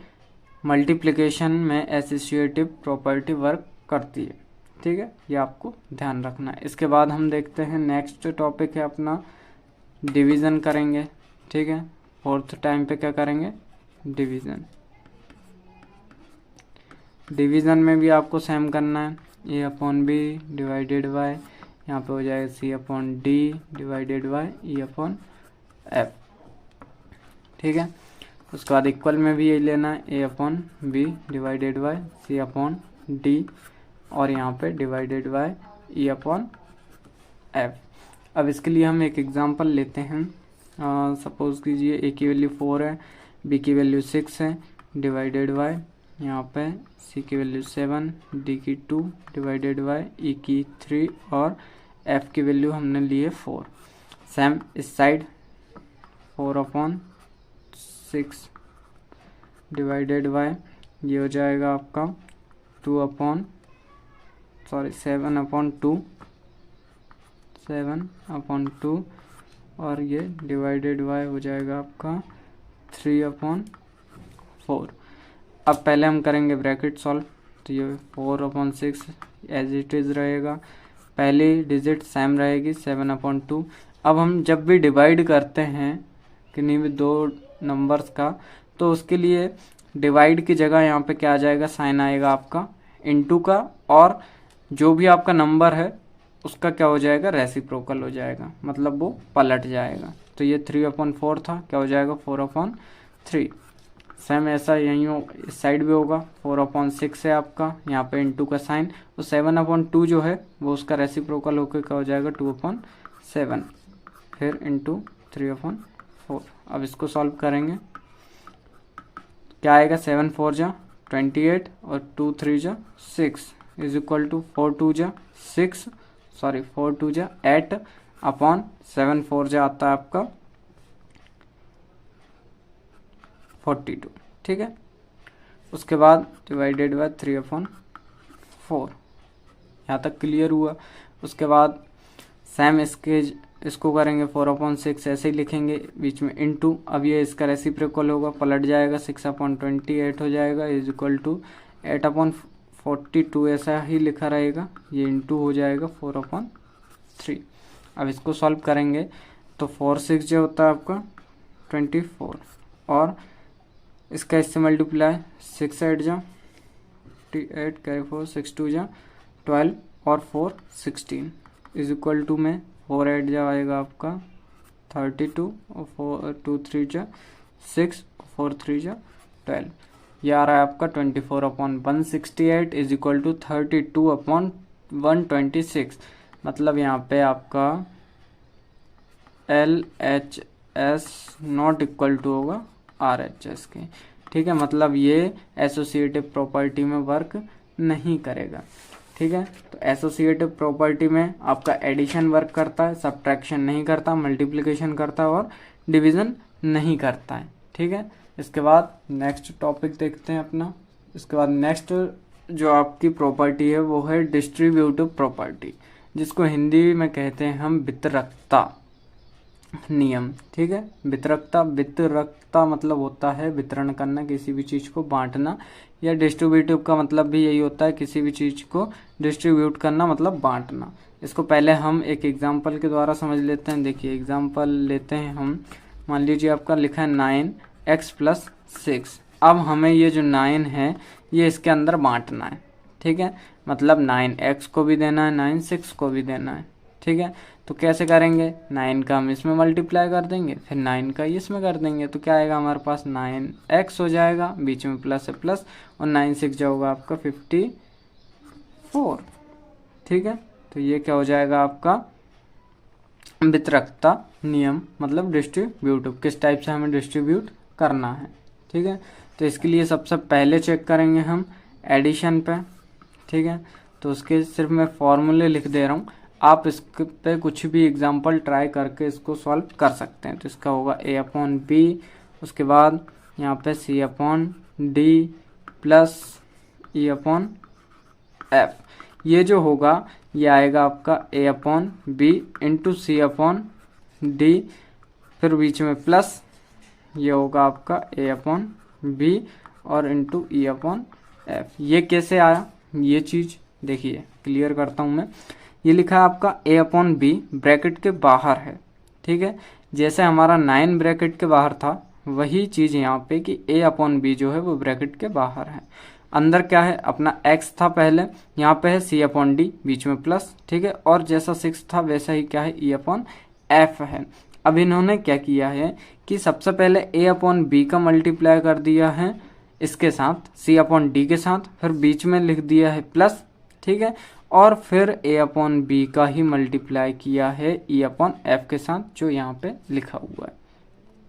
मल्टीप्लिकेशन में एसोसिएटिव प्रॉपर्टी वर्क करती है। ठीक है, ये आपको ध्यान रखना है। इसके बाद हम देखते हैं नेक्स्ट टॉपिक है अपना डिवीज़न करेंगे। ठीक है, फोर्थ टाइम पे क्या करेंगे, डिवीज़न। डिवीज़न में भी आपको सेम करना है, A upon B divided by, यहाँ पे हो जाएगा C upon D divided by E upon F. ठीक है, उसके बाद इक्वल में भी यही लेना है, A upon B divided by C upon D और यहाँ पे divided by E upon F. अब इसके लिए हम एक एग्जांपल लेते हैं। सपोज कीजिए ए की वैल्यू 4 है, बी की वैल्यू 6 है, डिवाइडेड बाय यहाँ पे सी की वैल्यू 7, डी की 2 डिवाइडेड बाय ई की 3 और एफ की वैल्यू हमने लिए 4। सेम इस साइड 4 अपॉन 6 डिवाइडेड बाय ये हो जाएगा आपका 7 अपॉन 2 और ये डिवाइडेड बाय हो जाएगा आपका 3 अपॉन 4। अब पहले हम करेंगे ब्रैकेट सॉल्व, तो ये 4 अपॉन 6 एज इट इज़ रहेगा, पहली डिजिट सेम रहेगी 7 अपॉन 2। अब हम जब भी डिवाइड करते हैं किन्हीं भी दो नंबर्स का, तो उसके लिए डिवाइड की जगह यहाँ पे क्या आ जाएगा, साइन आएगा आपका इनटू का, और जो भी आपका नंबर है उसका क्या हो जाएगा, रेसिप्रोकल हो जाएगा, मतलब वो पलट जाएगा। तो ये 3 अपॉन 4 था, क्या हो जाएगा 4 अपॉन 3। सेम ऐसा यहीं हो, इस साइड भी होगा, 4 अपॉन 6 है आपका, यहाँ पे इनटू का साइन, तो 7 अपॉन 2 जो है वो उसका रेसिप्रोकल होकर क्या हो जाएगा 2 अपॉन 7, फिर इनटू 3 अपॉन 4। अब इसको सॉल्व करेंगे, क्या आएगा 7 4 जा 28 और 2 3 जा 6 इज इक्वल टू 4 2 जा 8 अपॉन 7 4 जा आता है आपका 42। ठीक है, उसके बाद डिवाइडेड बाय 3 अपॉन 4, यहाँ तक क्लियर हुआ। उसके बाद सेम इसको करेंगे 4 अपॉन 6 ऐसे ही लिखेंगे, बीच में इनटू, अब ये इसका रेसिप्रोकल होगा, पलट जाएगा 6 अपॉन 28 हो जाएगा इज इक्वल टू 8 अपॉन 42 ऐसा ही लिखा रहेगा, ये इनटू हो जाएगा 4 अपॉन 3। अब इसको सॉल्व करेंगे तो 4 6 जो होता है आपका 24 और इसका इससे मल्टीप्लाई 6 8 जा 8 कैरी 4 6 2 जा 12 और 4 16 इज इक्वल टू में 4 8 जा आएगा आपका 32 और 4 2 3 जा 6 4 3 जा 12, ये आ रहा है आपका 24 upon 168 is equal to 32 upon 126। मतलब यहाँ पे आपका LHS नॉट इक्वल टू होगा RHS के। ठीक है, मतलब ये एसोसिएटिव प्रॉपर्टी में वर्क नहीं करेगा। ठीक है, तो एसोसिएटिव प्रॉपर्टी में आपका एडिशन वर्क करता है, सब्ट्रैक्शन नहीं करता, मल्टीप्लिकेशन करता है और डिवीजन नहीं करता है। ठीक है, इसके बाद नेक्स्ट टॉपिक देखते हैं अपना। इसके बाद नेक्स्ट जो आपकी प्रॉपर्टी है वो है डिस्ट्रीब्यूटिव प्रॉपर्टी, जिसको हिंदी में कहते हैं हम वितरकता नियम। ठीक है, वितरकता मतलब होता है वितरण करना, किसी भी चीज़ को बांटना, या डिस्ट्रीब्यूटिव का मतलब भी यही होता है, किसी भी चीज़ को डिस्ट्रीब्यूट करना मतलब बांटना। इसको पहले हम एक एग्जांपल के द्वारा समझ लेते हैं। देखिए एग्जांपल लेते हैं हम, मान लीजिए आपका लिखा है 9x + 6। अब हमें ये जो 9 है ये इसके अंदर बांटना है। ठीक है, मतलब 9x को भी देना है, 9 6 को भी देना है। ठीक है, तो कैसे करेंगे, 9 का हम इसमें मल्टीप्लाई कर देंगे, फिर 9 का इसमें कर देंगे, तो क्या आएगा हमारे पास 9x हो जाएगा, बीच में प्लस है प्लस, और 9 6 जाओगा आपका 54। ठीक है, तो ये क्या हो जाएगा आपका वितरकता नियम, मतलब डिस्ट्रीब्यूटिव, किस टाइप से हमें डिस्ट्रीब्यूट करना है। ठीक है, तो इसके लिए सबसे पहले चेक करेंगे हम एडिशन पे। ठीक है, तो उसके सिर्फ मैं फॉर्मूले लिख दे रहा हूँ, आप इस पे कुछ भी एग्जांपल ट्राई करके इसको सॉल्व कर सकते हैं। तो इसका होगा A/B, उसके बाद यहाँ पे C/D प्लस E/F। ये जो होगा ये आएगा आपका A/B इंटू C/D, फिर बीच में प्लस ये होगा आपका a अपॉन बी और इंटू ई अपॉन एफ। ये कैसे आया ये चीज़ देखिए, क्लियर करता हूँ मैं। ये लिखा है आपका a अपॉन बी ब्रैकेट के बाहर है, ठीक है। जैसे हमारा 9 ब्रैकेट के बाहर था, वही चीज़ यहाँ पे कि a अपॉन बी जो है वो ब्रैकेट के बाहर है। अंदर क्या है अपना x था पहले, यहाँ पे है c अपॉन डी बीच में प्लस, ठीक है। और जैसा 6 था वैसा ही क्या है e अपॉन एफ है। अब इन्होंने क्या किया है कि सबसे पहले a अपॉन बी का मल्टीप्लाई कर दिया है इसके साथ, c अपॉन डी के साथ, फिर बीच में लिख दिया है प्लस, ठीक है। और फिर a अपॉन बी का ही मल्टीप्लाई किया है e अपॉन एफ के साथ, जो यहाँ पे लिखा हुआ है,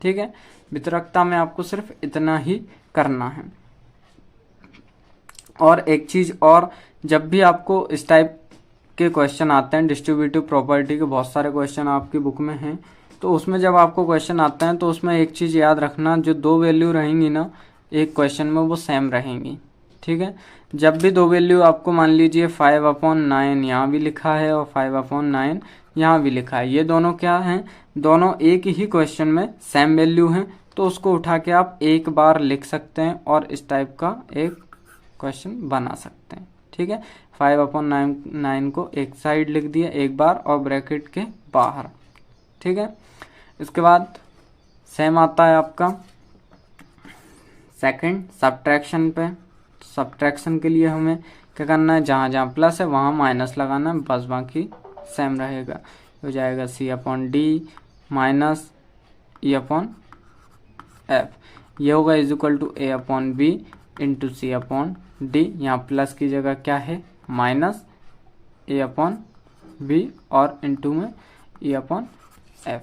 ठीक है। वितरकता में आपको सिर्फ इतना ही करना है। और एक चीज़ और, जब भी आपको इस टाइप के क्वेश्चन आते हैं, डिस्ट्रीब्यूटिव प्रॉपर्टी के बहुत सारे क्वेश्चन आपकी बुक में हैं, तो उसमें जब आपको क्वेश्चन आता है तो उसमें एक चीज़ याद रखना, जो 2 वैल्यू रहेंगी ना एक क्वेश्चन में वो सेम रहेंगी, ठीक है। जब भी 2 वैल्यू आपको मान लीजिए 5 अपॉन 9 यहाँ भी लिखा है और 5 अपॉन 9 यहाँ भी लिखा है, ये दोनों क्या हैं, दोनों एक ही क्वेश्चन में सेम वैल्यू हैं, तो उसको उठा के आप एक बार लिख सकते हैं और इस टाइप का एक क्वेश्चन बना सकते हैं, ठीक है। 5 अपॉन 9 को एक साइड लिख दिया एक बार और ब्रैकेट के बाहर, ठीक है। इसके बाद सेम आता है आपका सेकंड सब्ट्रैक्शन पे। सब्ट्रैक्शन के लिए हमें क्या करना है, जहाँ जहाँ प्लस है वहाँ माइनस लगाना है, बस बाकी सेम रहेगा। हो जाएगा c upon D minus E upon F, ये होगा is equal to a upon B into C upon D. यहाँ प्लस की जगह क्या है माइनस a अपॉन बी और इंटू में e अपॉन एफ,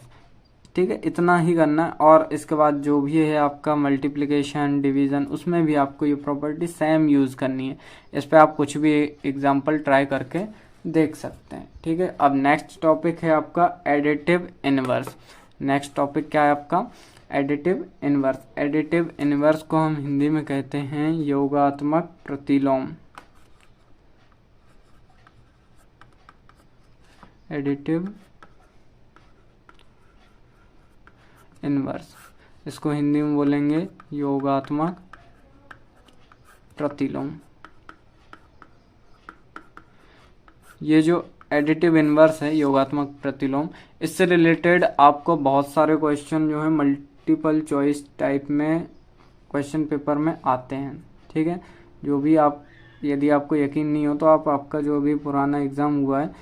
ठीक है। इतना ही करना है। और इसके बाद जो भी है आपका मल्टीप्लिकेशन डिवीज़न, उसमें भी आपको ये प्रॉपर्टी सेम यूज़ करनी है। इस पर आप कुछ भी एग्जांपल ट्राई करके देख सकते हैं, ठीक है। अब नेक्स्ट टॉपिक है आपका एडिटिव इनवर्स। नेक्स्ट टॉपिक क्या है आपका एडिटिव इनवर्स। एडिटिव इनवर्स को हम हिंदी में कहते हैं योगात्मक प्रतिलोम। एडिटिव इनवर्स, इसको हिंदी में बोलेंगे योगात्मक प्रतिलोम। ये जो एडिटिव इनवर्स है योगात्मक प्रतिलोम, इससे रिलेटेड आपको बहुत सारे क्वेश्चन जो है मल्टीपल चॉइस टाइप में क्वेश्चन पेपर में आते हैं, ठीक है। जो भी आप, यदि आपको यकीन नहीं हो तो आप आपका जो भी पुराना एग्ज़ाम हुआ है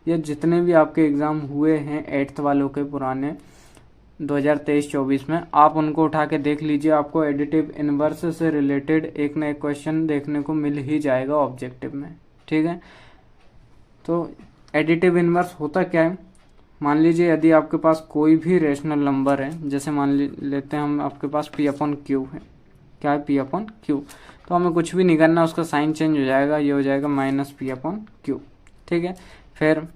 या जितने भी आपके एग्ज़ाम हुए हैं 8th वालों के पुराने 2023-24 में, आप उनको उठा के देख लीजिए। आपको एडिटिव इनवर्स से रिलेटेड एक ना एक क्वेश्चन देखने को मिल ही जाएगा ऑब्जेक्टिव में, ठीक है। तो एडिटिव इनवर्स होता क्या है, मान लीजिए यदि आपके पास कोई भी रेशनल नंबर है, जैसे मान लेते हैं हम, आपके पास p अपॉन क्यू है। क्या है p अपॉन क्यू, तो हमें कुछ भी नहीं करना, उसका साइन चेंज हो जाएगा, ये हो जाएगा माइनस p अपॉन क्यू, ठीक है। फिर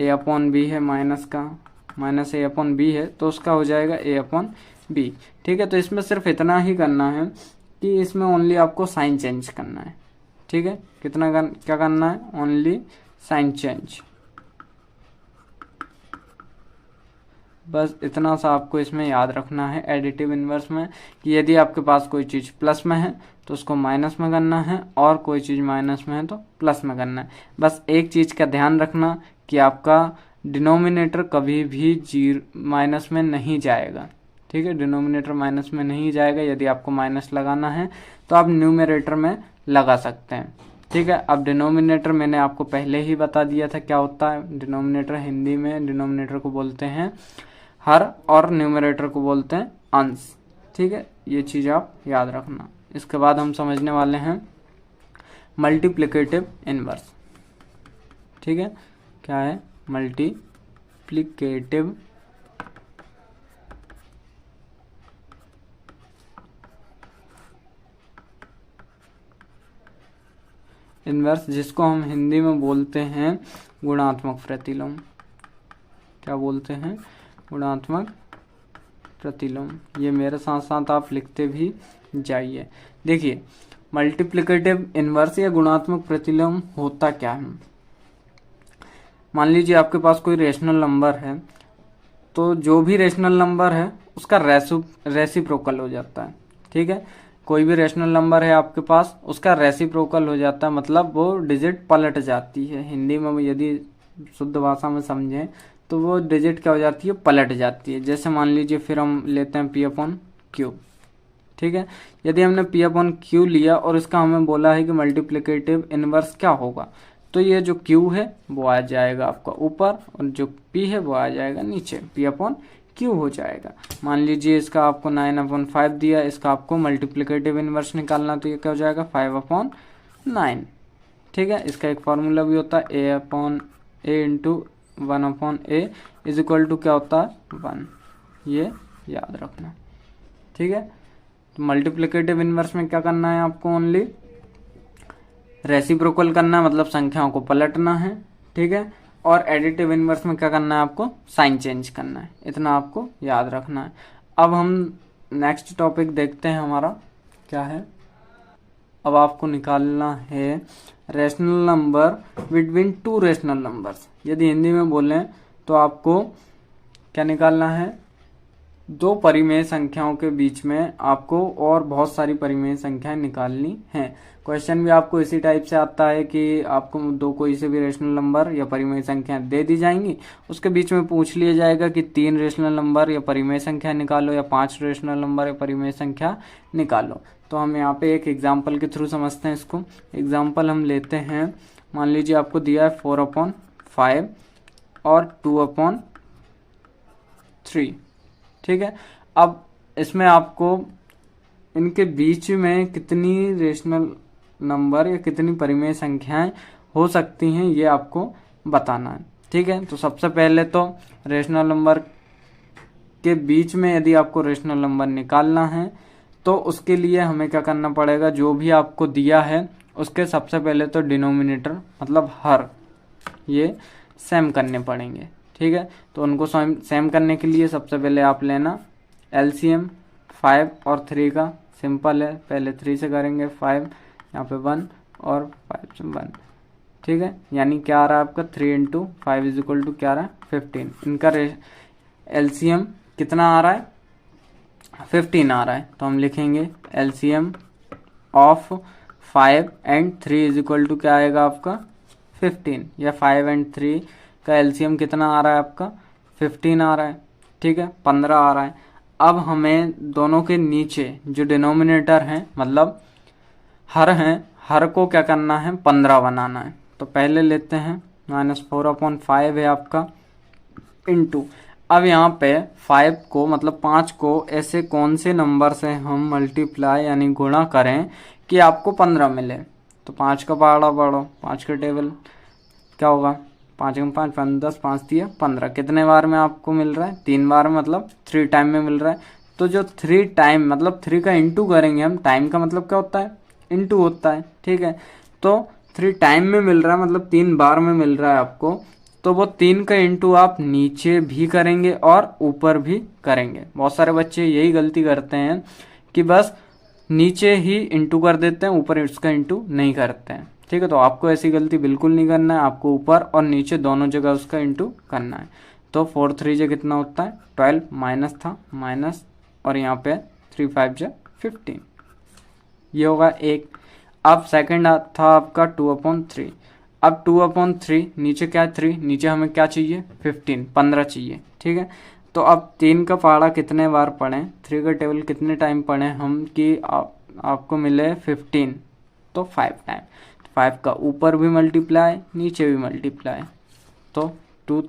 a अपॉन बी है, माइनस का माइनस a अपॉन बी है, तो उसका हो जाएगा a अपॉन बी, ठीक है। तो इसमें सिर्फ इतना ही करना है कि इसमें ओनली आपको साइन चेंज करना है, ठीक है। क्या करना है, ओनली साइन चेंज, बस इतना सा आपको इसमें याद रखना है एडिटिव इनवर्स में, कि यदि आपके पास कोई चीज़ प्लस में है तो उसको माइनस में करना है, और कोई चीज़ माइनस में है तो प्लस में करना है। बस एक चीज़ का ध्यान रखना कि आपका डिनोमिनेटर कभी भी माइनस में नहीं जाएगा, ठीक है। डिनोमिनेटर माइनस में नहीं जाएगा। यदि आपको माइनस लगाना है तो आप न्यूमरेटर में लगा सकते हैं, ठीक है। अब डिनोमिनेटर मैंने आपको पहले ही बता दिया था क्या होता है। डिनोमिनेटर हिंदी में डिनोमिनेटर को बोलते हैं हर और न्यूमरेटर को बोलते हैं अंश, ठीक है। ये चीज़ आप याद रखना। इसके बाद हम समझने वाले हैं मल्टीप्लिकेटिव इनवर्स, ठीक है। क्या है मल्टीप्लिकेटिव इनवर्स, जिसको हम हिंदी में बोलते हैं गुणात्मक प्रतिलोम। क्या बोलते हैं, गुणात्मक प्रतिलोम। ये मेरे साथ साथ आप लिखते भी जाइए। देखिए मल्टीप्लिकेटिव इनवर्स या गुणात्मक प्रतिलोम होता क्या है। मान लीजिए आपके पास कोई रेशनल नंबर है, तो जो भी रेशनल नंबर है उसका रेसिप्रोकल हो जाता है। ठीक है, कोई भी रेशनल नंबर है आपके पास, उसका रेसिप्रोकल हो जाता है, मतलब वो डिजिट पलट जाती है। हिंदी में यदि शुद्ध भाषा में समझें तो वो डिजिट क्या हो जाती है, पलट जाती है। जैसे मान लीजिए फिर हम लेते हैं P अपॉन Q। ठीक है, यदि हमने P अपॉन Q लिया और इसका हमें बोला है कि मल्टीप्लिकेटिव इनवर्स क्या होगा, तो ये जो Q है वो आ जाएगा आपका ऊपर और जो P है वो आ जाएगा नीचे, P अपॉन Q हो जाएगा। मान लीजिए इसका आपको 9/5 दिया, इसका आपको मल्टीप्लिकेटिव इनवर्स निकालना, तो ये क्या हो जाएगा 5/9। ठीक है, इसका एक फार्मूला भी होता है A upon A into 1/A is equal to क्या होता है 1, ये याद रखना। ठीक है, तो मल्टीप्लिकेटिव इनवर्स में क्या करना है आपको, ओनली रेसिप्रोकल करना है, मतलब संख्याओं को पलटना है। ठीक है, और एडिटिव इनवर्स में क्या करना है आपको, साइन चेंज करना है। इतना आपको याद रखना है। अब हम नेक्स्ट टॉपिक देखते हैं, हमारा क्या है। अब आपको निकालना है rational number between two rational numbers. यदि हिंदी में बोलें तो आपको क्या निकालना है, दो परिमेय संख्याओं के बीच में आपको और बहुत सारी परिमेय संख्याएं निकालनी हैं। क्वेश्चन भी आपको इसी टाइप से आता है कि आपको दो कोई से भी रेशनल नंबर या परिमेय संख्या दे दी जाएंगी, उसके बीच में पूछ लिया जाएगा कि 3 रेशनल नंबर या परिमेय संख्या निकालो या 5 रेशनल नंबर या परिमेय संख्या निकालो। तो हम यहाँ पे एक एग्जाम्पल के थ्रू समझते हैं इसको। एग्जाम्पल हम लेते हैं, मान लीजिए आपको दिया है 4/5 और 2/3। ठीक है, अब इसमें आपको इनके बीच में कितनी रेशनल नंबर या कितनी परिमेय संख्याएं हो सकती हैं ये आपको बताना है। ठीक है, तो सबसे पहले तो रेशनल नंबर के बीच में यदि आपको रेशनल नंबर निकालना है तो उसके लिए हमें क्या करना पड़ेगा, जो भी आपको दिया है उसके सबसे पहले तो डिनोमिनेटर मतलब हर ये सेम करने पड़ेंगे। ठीक है, तो उनको सेम करने के लिए सबसे पहले आप लेना LCM 5 और 3 का। सिंपल है, पहले 3 से करेंगे 5, यहाँ पे 1 और 5 से 1। ठीक है, यानी क्या आ रहा है आपका 3 इंटू 5 इज इक्वल टू क्या आ रहा है 15। इनका LCM कितना आ रहा है 15 आ रहा है, तो हम लिखेंगे LCM of 5 and 3 is equal to क्या आएगा आपका 15, या 5 एंड 3 का LCM कितना आ रहा है आपका 15 आ रहा है। ठीक है, 15 आ रहा है। अब हमें दोनों के नीचे जो डिनोमिनेटर हैं मतलब हर हैं, हर को क्या करना है 15 बनाना है। तो पहले लेते हैं -4/5 है आपका इंटू, अब यहाँ पे 5 को मतलब 5 को ऐसे कौन से नंबर से हम मल्टीप्लाई यानी गुणा करें कि आपको 15 मिले। तो 5 का पहाड़ा पढ़ो, 5 का टेबल क्या होगा, 5 में 5 5 10 5 दिया 15। कितने बार में आपको मिल रहा है 3 बार में, मतलब 3 टाइम में मिल रहा है। तो जो 3 टाइम मतलब 3 का इंटू करेंगे हम, टाइम का मतलब क्या होता है इंटू होता है। ठीक है, तो 3 टाइम में मिल रहा है मतलब 3 बार में मिल रहा है आपको, तो वो 3 का इंटू आप नीचे भी करेंगे और ऊपर भी करेंगे। बहुत सारे बच्चे यही गलती करते हैं कि बस नीचे ही इंटू कर देते हैं, ऊपर इसका इंटू नहीं करते हैं। ठीक है, तो आपको ऐसी गलती बिल्कुल नहीं करना है, आपको ऊपर और नीचे दोनों जगह उसका इंटू करना है। तो 4 3 जो कितना होता है 12, माइनस था माइनस, और यहाँ पे 3 5 जो 15, ये होगा एक। अब सेकंड था आपका 2/3। अब 2/3 नीचे क्या है 3, नीचे हमें क्या चाहिए 15 चाहिए। ठीक है, तो अब 3 का पहाड़ा कितने बार पढ़ें, 3 का टेबल कितने टाइम पढ़ें हम कि आपको मिले 15, तो 5 टाइम। 5 का ऊपर भी मल्टीप्लाई नीचे भी मल्टीप्लाई, तो 2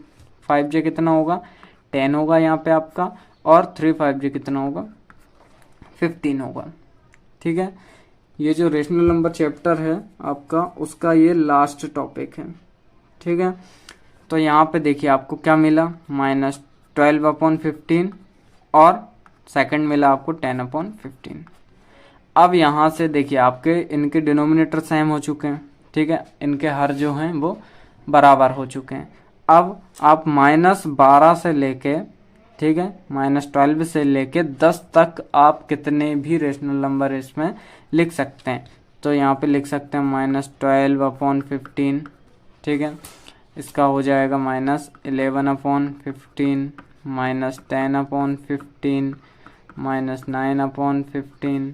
5 जे कितना होगा 10 होगा यहाँ पे आपका, और 3 5 जे कितना होगा 15 होगा। ठीक है, ये जो रेशनल नंबर चैप्टर है आपका उसका ये लास्ट टॉपिक है। ठीक है, तो यहाँ पे देखिए आपको क्या मिला -12/15 और सेकंड मिला आपको 10/15। अब यहाँ से देखिए आपके इनके डिनोमिनेटर सेम हो चुके हैं। ठीक है, इनके हर जो हैं वो बराबर हो चुके हैं। अब आप -12 से लेके, ठीक है, -12 से लेके 10 तक आप कितने भी रेशनल नंबर इसमें लिख सकते हैं। तो यहाँ पे लिख सकते हैं -12/15। ठीक है, इसका हो जाएगा -11/15 -10/15 -9/15।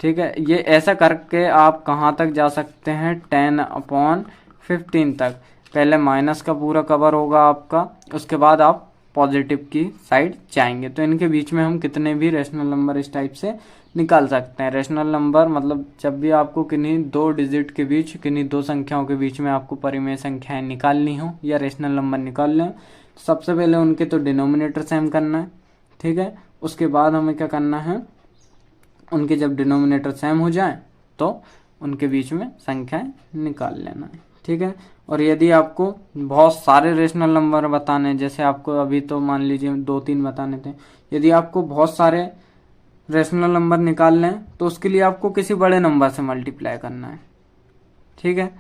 ठीक है, ये ऐसा करके आप कहाँ तक जा सकते हैं, 10/15 तक। पहले माइनस का पूरा कवर होगा आपका, उसके बाद आप पॉजिटिव की साइड जाएंगे। तो इनके बीच में हम कितने भी रेशनल नंबर इस टाइप से निकाल सकते हैं। रेशनल नंबर मतलब जब भी आपको किन्हीं दो डिजिट के बीच, किन्हीं दो संख्याओं के बीच में आपको परिमेय संख्याएं निकालनी हो या रेशनल नंबर निकाल लें, तो सबसे पहले उनके तो डिनोमिनेटर सेम करना है। ठीक है, उसके बाद हमें क्या करना है, उनके जब डिनोमिनेटर सेम हो जाए तो उनके बीच में संख्याएं निकाल लेना है। ठीक है, और यदि आपको बहुत सारे रेशनल नंबर बताने, जैसे आपको अभी तो मान लीजिए 2-3 बताने थे, यदि आपको बहुत सारे रेशनल नंबर निकालने हैं तो उसके लिए आपको किसी बड़े नंबर से मल्टीप्लाई करना है। ठीक है,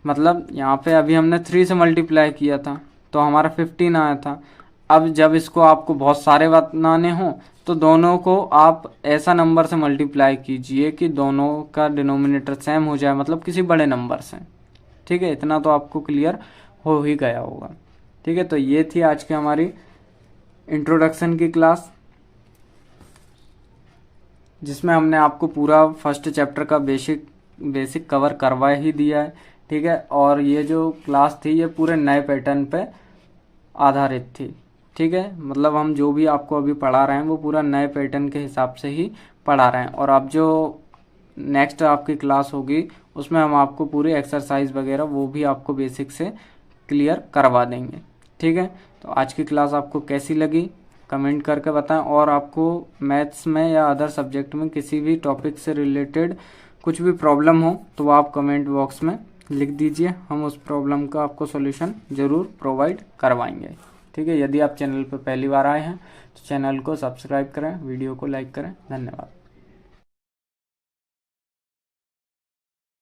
मतलब यहाँ पे अभी हमने 3 से मल्टीप्लाई किया था तो हमारा 15 आया था। अब जब इसको आपको बहुत सारे बनाने हों तो दोनों को आप ऐसा नंबर से मल्टीप्लाई कीजिए कि दोनों का डिनोमिनेटर सेम हो जाए, मतलब किसी बड़े नंबर से। ठीक है, इतना तो आपको क्लियर हो ही गया होगा। ठीक है, तो ये थी आज की हमारी इंट्रोडक्शन की क्लास, जिसमें हमने आपको पूरा फर्स्ट चैप्टर का बेसिक कवर करवा ही दिया है। ठीक है, और ये जो क्लास थी ये पूरे नए पैटर्न पे आधारित थी। ठीक है, मतलब हम जो भी आपको अभी पढ़ा रहे हैं वो पूरा नए पैटर्न के हिसाब से ही पढ़ा रहे हैं। और अब जो नेक्स्ट आपकी क्लास होगी उसमें हम आपको पूरी एक्सरसाइज वगैरह वो भी आपको बेसिक से क्लियर करवा देंगे। ठीक है, तो आज की क्लास आपको कैसी लगी कमेंट करके बताएं, और आपको मैथ्स में या अदर सब्जेक्ट में किसी भी टॉपिक से रिलेटेड कुछ भी प्रॉब्लम हो तो वो आप कमेंट बॉक्स में लिख दीजिए, हम उस प्रॉब्लम का आपको सॉल्यूशन ज़रूर प्रोवाइड करवाएंगे। ठीक है, यदि आप चैनल पर पहली बार आए हैं तो चैनल को सब्सक्राइब करें, वीडियो को लाइक करें। धन्यवाद।